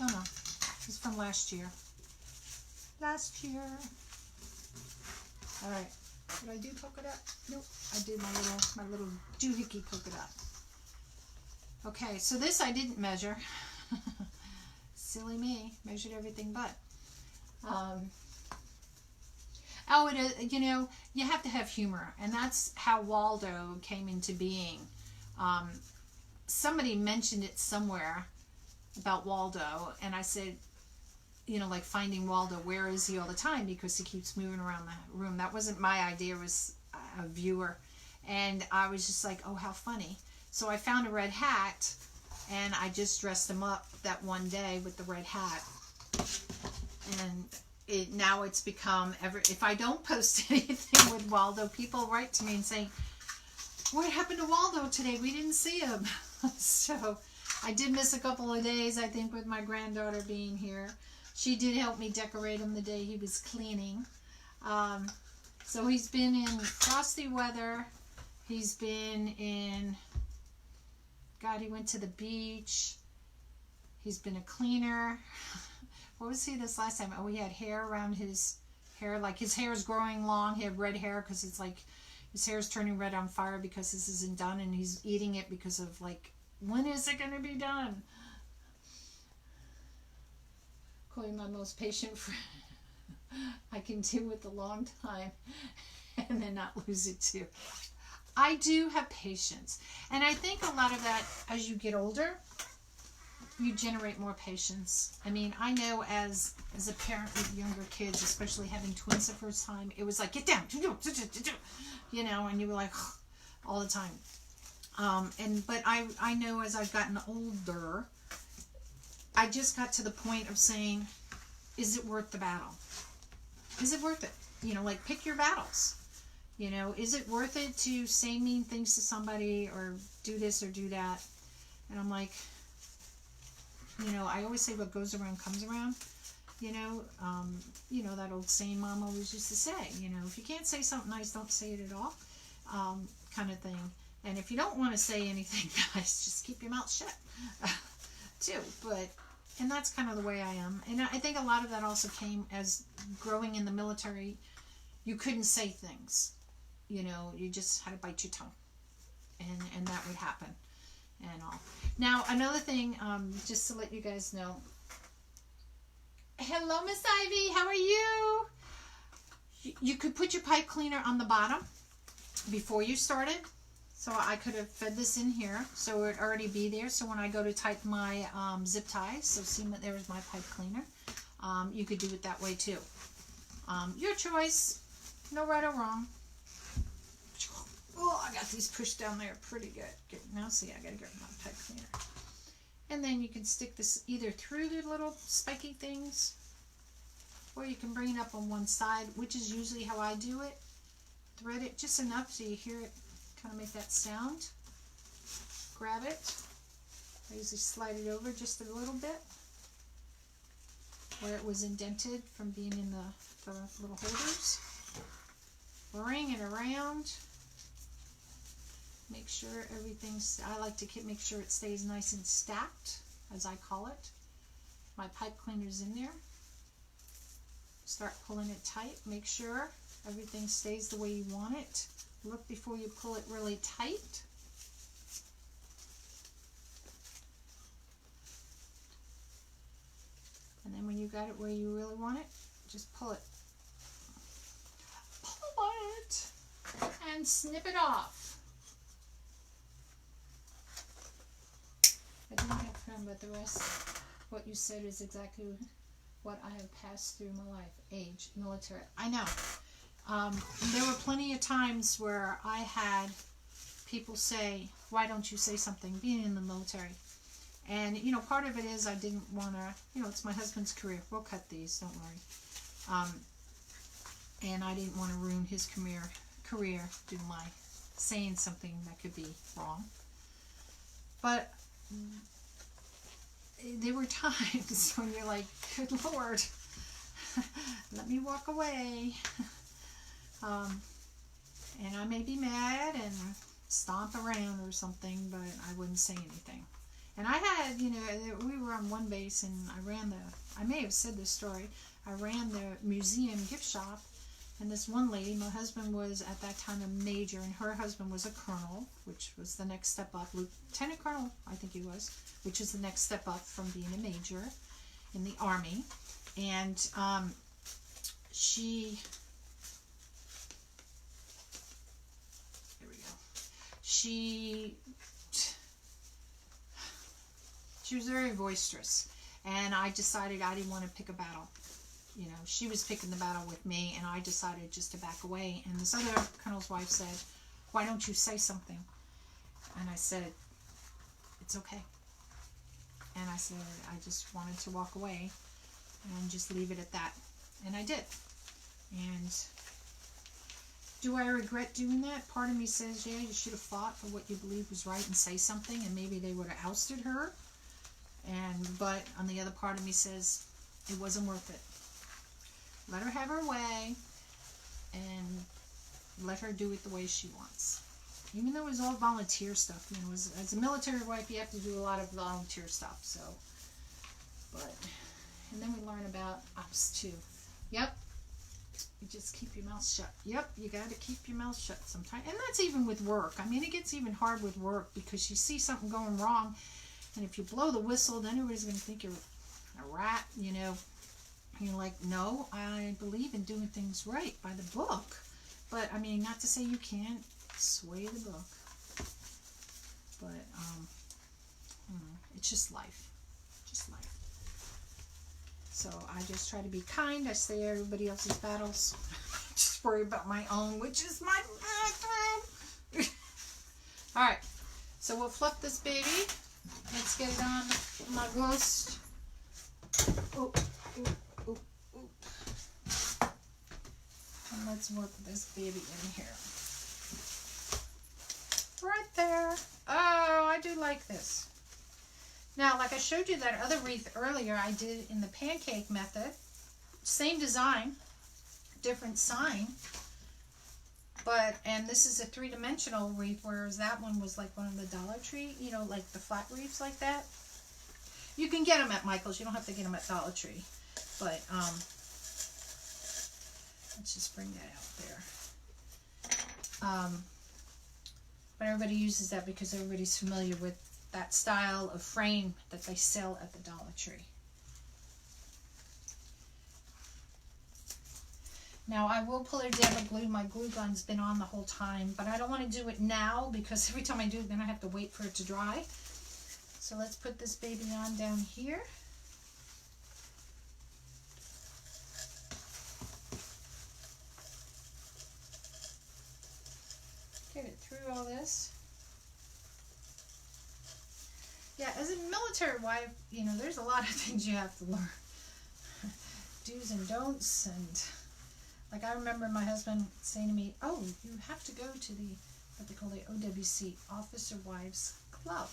Oh no. It's from last year. Last year. Alright. Did I do polka dot? Nope. I did my little doohickey polka dot. Okay, so this I didn't measure. Silly me. Measured everything but. Oh, it is, you know, you have to have humor. And that's how Waldo came into being. Somebody mentioned it somewhere about Waldo. And I said, you know, like finding Waldo, where is he all the time? Because he keeps moving around the room. That wasn't my idea. It was a viewer. And I was just like, oh, how funny. So I found a red hat. And I just dressed him up that one day with the red hat. And now it's become, if I don't post anything with Waldo, people write to me and say, what happened to Waldo today? We didn't see him. So I did miss a couple of days, I think, with my granddaughter being here. She did help me decorate him the day he was cleaning. So he's been in frosty weather. He's been in, God, he went to the beach. He's been a cleaner. What was he this last time? Oh, he had hair around his hair. Like his hair is growing long. He had red hair because it's like his hair is turning red on fire because this isn't done. And he's eating it because of like, when is it going to be done? Chloe, my most patient friend. I can deal with a long time and then not lose it too. I do have patience. And I think a lot of that, as you get older, you generate more patience. I mean, I know as a parent with younger kids, especially having twins the first time, it was like, get down, you know, and you were like, all the time. But I know as I've gotten older, I just got to the point of saying, is it worth the battle? Is it worth it? You know, like pick your battles. You know, is it worth it to say mean things to somebody or do this or do that? And I'm like, you know, I always say what goes around comes around. You know that old saying Mom always used to say, you know, if you can't say something nice, don't say it at all, kind of thing. And if you don't want to say anything nice, just keep your mouth shut, too. And that's kind of the way I am. And I think a lot of that also came as growing in the military. You couldn't say things, you know, you just had to bite your tongue, and that would happen. And all. Now, another thing, just to let you guys know. Hello, Miss Ivy. How are you? You could put your pipe cleaner on the bottom before you started. So I could have fed this in here, so it would already be there. So when I go to type my zip ties, so see, there's my pipe cleaner. You could do it that way too. Your choice. No right or wrong. Oh, I got these pushed down there pretty good. Now see, I gotta get my pipe cleaner. And then you can stick this either through the little spiky things, or you can bring it up on one side, which is usually how I do it. Thread it just enough so you hear it kind of make that sound. Grab it. I usually slide it over just a little bit where it was indented from being in the little holders. Bring it around. Make sure everything's, I like to make sure it stays nice and stacked, as I call it. My pipe cleaner's in there. Start pulling it tight. Make sure everything stays the way you want it. Look before you pull it really tight. And then when you got it where you really want it, just pull it. Pull it! And snip it off. I didn't have fun, but the rest, what you said is exactly what I have passed through my life. Age, military. I know. There were plenty of times where I had people say, why don't you say something, being in the military? And, you know, part of it is I didn't want to, you know, it's my husband's career. We'll cut these, don't worry. And I didn't want to ruin his career due to my saying something that could be wrong. But there were times when you're like, good Lord, let me walk away. And I may be mad and stomp around or something, but I wouldn't say anything. And I had, you know, we were on one base and I may have said this story, I ran the museum gift shop, And this one lady, my husband was at that time a major, and her husband was a colonel, which was the next step up. Lieutenant Colonel, I think he was, which is the next step up from being a major in the Army. And she was very boisterous, and I decided I didn't want to pick a battle. You know, she was picking the battle with me, and I decided just to back away. And this other colonel's wife said, "Why don't you say something?" And I said, "It's okay." And I said, I just wanted to walk away and just leave it at that. And I did. And do I regret doing that? Part of me says, yeah, you should have fought for what you believed was right and say something, and maybe they would have ousted her. But on the other part of me says, it wasn't worth it. Let her have her way, and let her do it the way she wants. Even though it was all volunteer stuff, you know, as a military wife, you have to do a lot of volunteer stuff. So, and then we learn about ops too. Yep. You just keep your mouth shut. Yep, you got to keep your mouth shut sometimes. And that's even with work. I mean, it gets even hard with work because you see something going wrong, and if you blow the whistle, then everybody's going to think you're a rat, you know. And you're like, no, I believe in doing things right by the book. But, I mean, not to say you can't sway the book. But, it's just life. Just life. So I just try to be kind. I stay at everybody else's battles. Just worry about my own, which is my bathroom. Alright. So we'll fluff this baby. Let's get it on my ghist. Oh, oh, oh, oh. And let's work this baby in here. Right there. Oh, I do like this. Now, like I showed you that other wreath earlier, I did in the pancake method. Same design, different sign. And this is a 3-dimensional wreath, whereas that one was like one of the Dollar Tree, you know, like the flat wreaths like that. You can get them at Michael's. You don't have to get them at Dollar Tree. But, let's just bring that out there. But everybody uses that because everybody's familiar with that style of frame that they sell at the Dollar Tree. Now I will pull it down with glue. My glue gun's been on the whole time, but I don't want to do it now because every time I do it, then I have to wait for it to dry. So let's put this baby on down here. Get it through all this. Yeah, as a military wife, you know, there's a lot of things you have to learn. Do's and don'ts, and like I remember my husband saying to me, oh, you have to go to the, what they call the OWC, Officer Wives Club.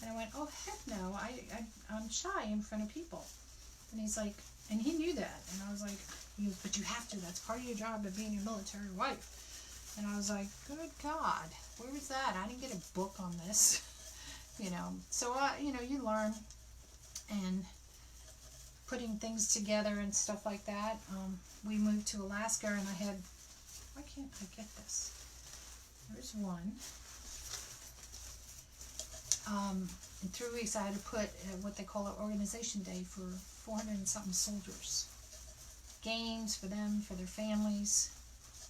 And I went, oh, heck no, I'm shy in front of people. And he's like, and he knew that. And I was like, he goes, but you have to, that's part of your job of being a military wife. And I was like, good God, where was that? I didn't get a book on this. You know, so, you know, you learn, and putting things together and stuff like that. We moved to Alaska, and I had, why can't I get this? There's one. In 3 weeks, I had to put what they call an organization day for 400 and something soldiers. Games for them, for their families,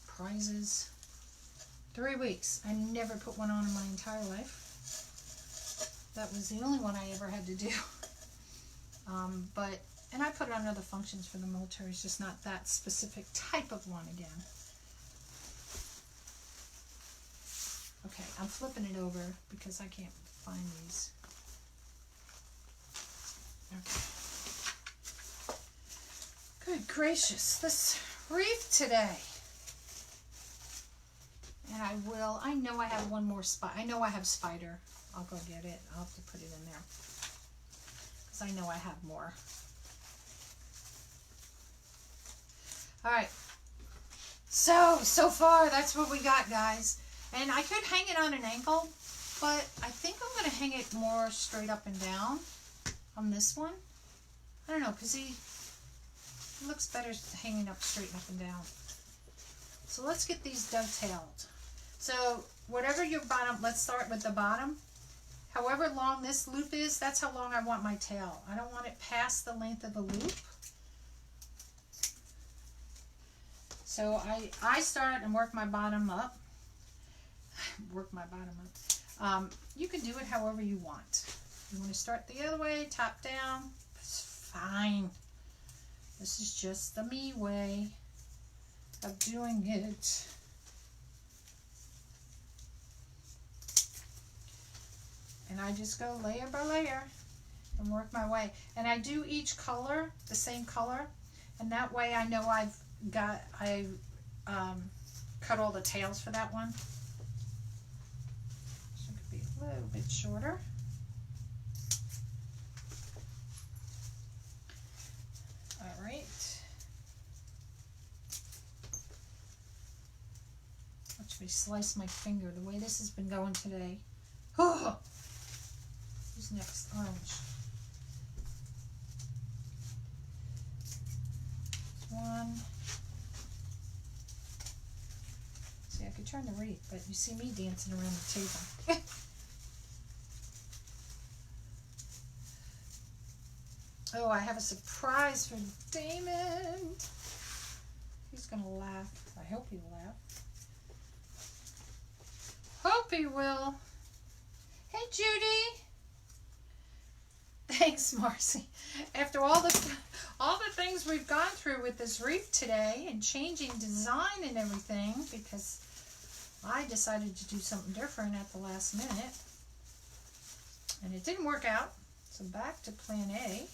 prizes. 3 weeks. I never put one on in my entire life. That was the only one I ever had to do. And I put it on other functions for the military. It's just not that specific type of one again. Okay, I'm flipping it over because I can't find these. Okay. Good gracious, this wreath today. And I know I have one more I know I have spider. I'll go get it. I'll have to put it in there. Because I know I have more. Alright. So far, that's what we got, guys. And I could hang it on an angle, but I think I'm going to hang it more straight up and down on this one. I don't know, because he looks better hanging up straight up and down. So let's get these dovetailed. So whatever your bottom, let's start with the bottom. However long this loop is, that's how long I want my tail. I don't want it past the length of the loop. So I start and work my bottom up. Work my bottom up. You can do it however you want. You want to start the other way, top down, it's fine. This is just the me way of doing it. And I just go layer by layer and work my way. And I do each color the same color, and that way I know I've cut all the tails for that one. So it could be a little bit shorter. All right. Watch me slice my finger the way this has been going today. Oh! Who's next? Orange. One. See, I could turn the wreath, but you see me dancing around the table. Oh, I have a surprise for Damon. He's gonna laugh. I hope he'll laugh. Hope he will. Hey, Judy. Thanks, Marcy. After all the things we've gone through with this wreath today and changing design and everything, because I decided to do something different at the last minute, and it didn't work out. So back to plan A.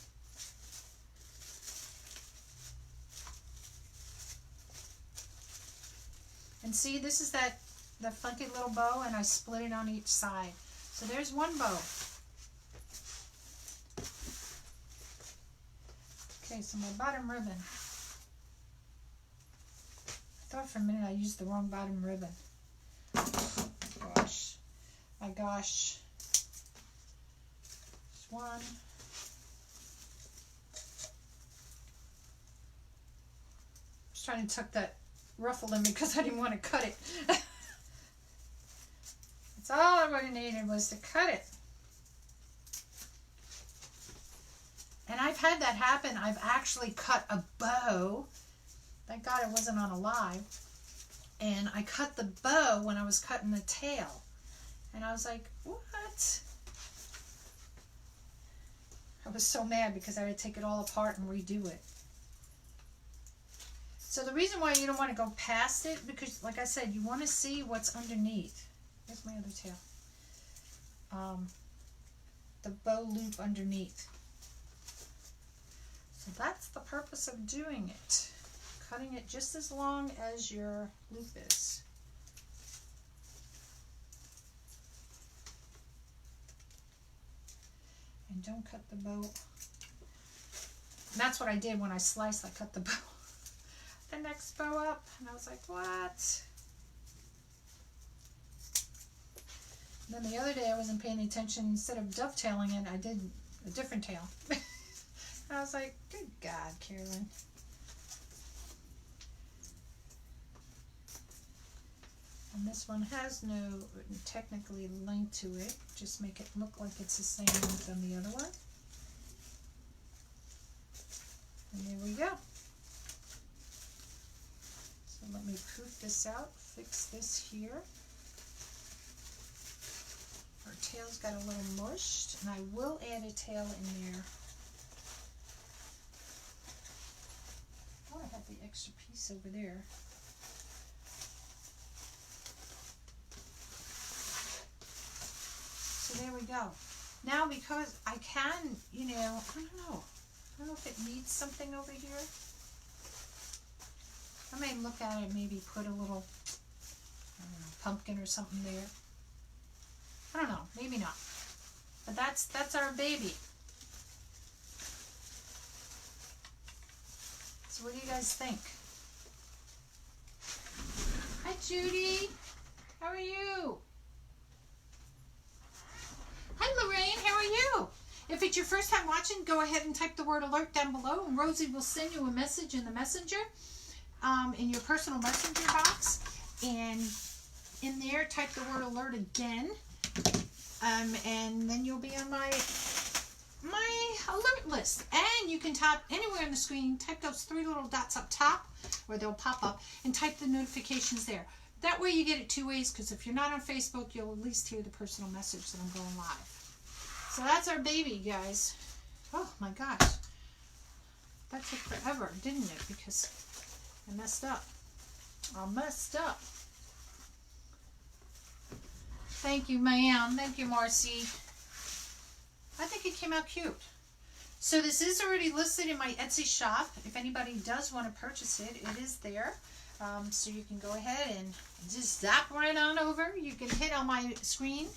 And see, this is the funky little bow, and I split it on each side. So there's one bow. Okay, so my bottom ribbon. I thought for a minute I used the wrong bottom ribbon. Oh, gosh. My gosh. There's one. I was trying to tuck that ruffle in because I didn't want to cut it. That's all I really needed was to cut it. And I've had that happen. I've actually cut a bow. Thank God it wasn't on a live. And I cut the bow when I was cutting the tail. And I was like, what? I was so mad because I had to take it all apart and redo it. So the reason why you don't want to go past it, because like I said, you want to see what's underneath. Here's my other tail. The bow loop underneath. So that's the purpose of doing it. Cutting it just as long as your loop is. And don't cut the bow. And that's what I did when I sliced. I cut the bow. The next bow up, and I was like, what? And then the other day I wasn't paying attention. Instead of dovetailing it, I did a different tail. I was like, good God, Carolynne. And this one has no technically length to it. Just make it look like it's the same length on the other one. And there we go. So let me poof this out, fix this here. Our tail's got a little mushed, and I will add a tail in there. Oh, I have the extra piece over there. So there we go. Now, because I can, you know, I don't know if it needs something over here. I may look at it, maybe put a little, I don't know, pumpkin or something there. I don't know, maybe not. But that's our baby. So what do you guys think? Hi, Judy. How are you? Hi, Lorraine. How are you? If it's your first time watching, go ahead and type the word alert down below, and Rosie will send you a message in the messenger. in your personal messenger box, and in there type the word alert again, and then you'll be on my alert list. And you can tap anywhere on the screen, type those 3 little dots up top where they'll pop up, and type the notifications there. That way you get it 2 ways, because if you're not on Facebook, you'll at least hear the personal message that I'm going live. So that's our baby, guys. Oh my gosh. That took forever, didn't it? Because I messed up. I messed up. Thank you, ma'am. Thank you, Marcy. I think it came out cute. So this is already listed in my Etsy shop. If anybody does want to purchase it, it is there. So you can go ahead and just zap right on over. You can hit on my screen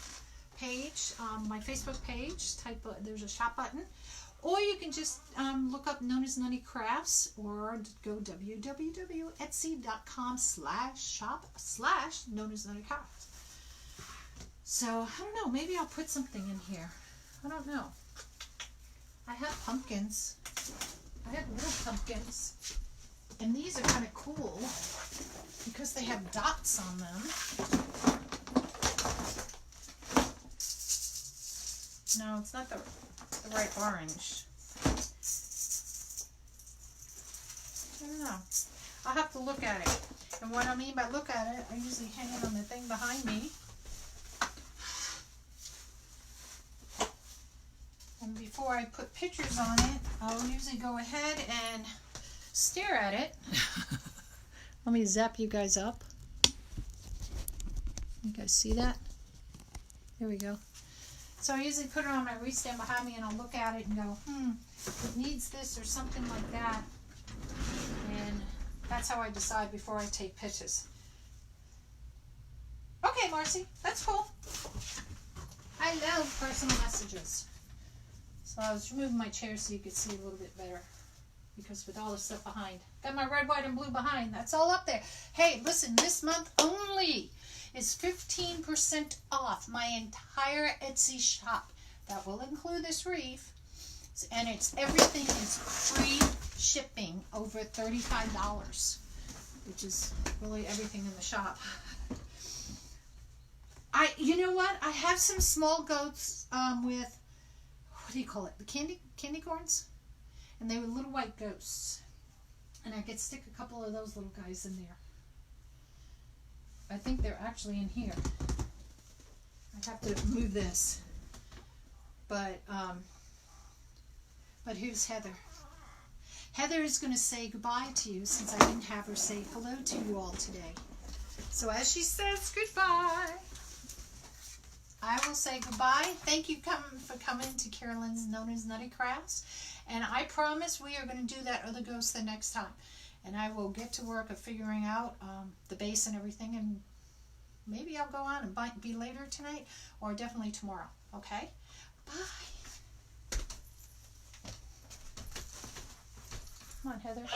page, my Facebook page, there's a shop button. Or you can just look up NonnasNuttykrafts, or go www.etsy.com/shop/NonnasNuttykrafts. So, I don't know, maybe I'll put something in here. I don't know. I have pumpkins. I have little pumpkins. And these are kind of cool because they have dots on them. No, it's not the right orange. I don't know. I'll have to look at it. And what I mean by look at it, I usually hang it on the thing behind me. And before I put pictures on it, I'll usually go ahead and stare at it. Let me zap you guys up. You guys see that? There we go. So I usually put it on my wreath stand behind me, and I'll look at it and go, it needs this or something like that. And that's how I decide before I take pictures. Okay, Marcy, that's cool. I love personal messages. So I was removing my chair so you could see a little bit better, because with all the stuff behind. Got my red, white, and blue behind. That's all up there. Hey, listen, this month only is 15% off my entire Etsy shop. That will include this wreath. And everything is free shipping over $35, which is really everything in the shop. You know what? I have some small goats with, what do you call it? The candy corns? And they were little white ghosts. And I could stick a couple of those little guys in there. I think they're actually in here. I have to move this. But here's Heather. Heather is going to say goodbye to you, since I didn't have her say hello to you all today. So as she says goodbye, I will say goodbye. Thank you for coming to Carolynne's NonnasNuttykrafts. And I promise we are going to do that other ghost the next time. And I will get to work of figuring out the base and everything. And maybe I'll go on and be later tonight, or definitely tomorrow. Okay? Bye. Come on, Heather.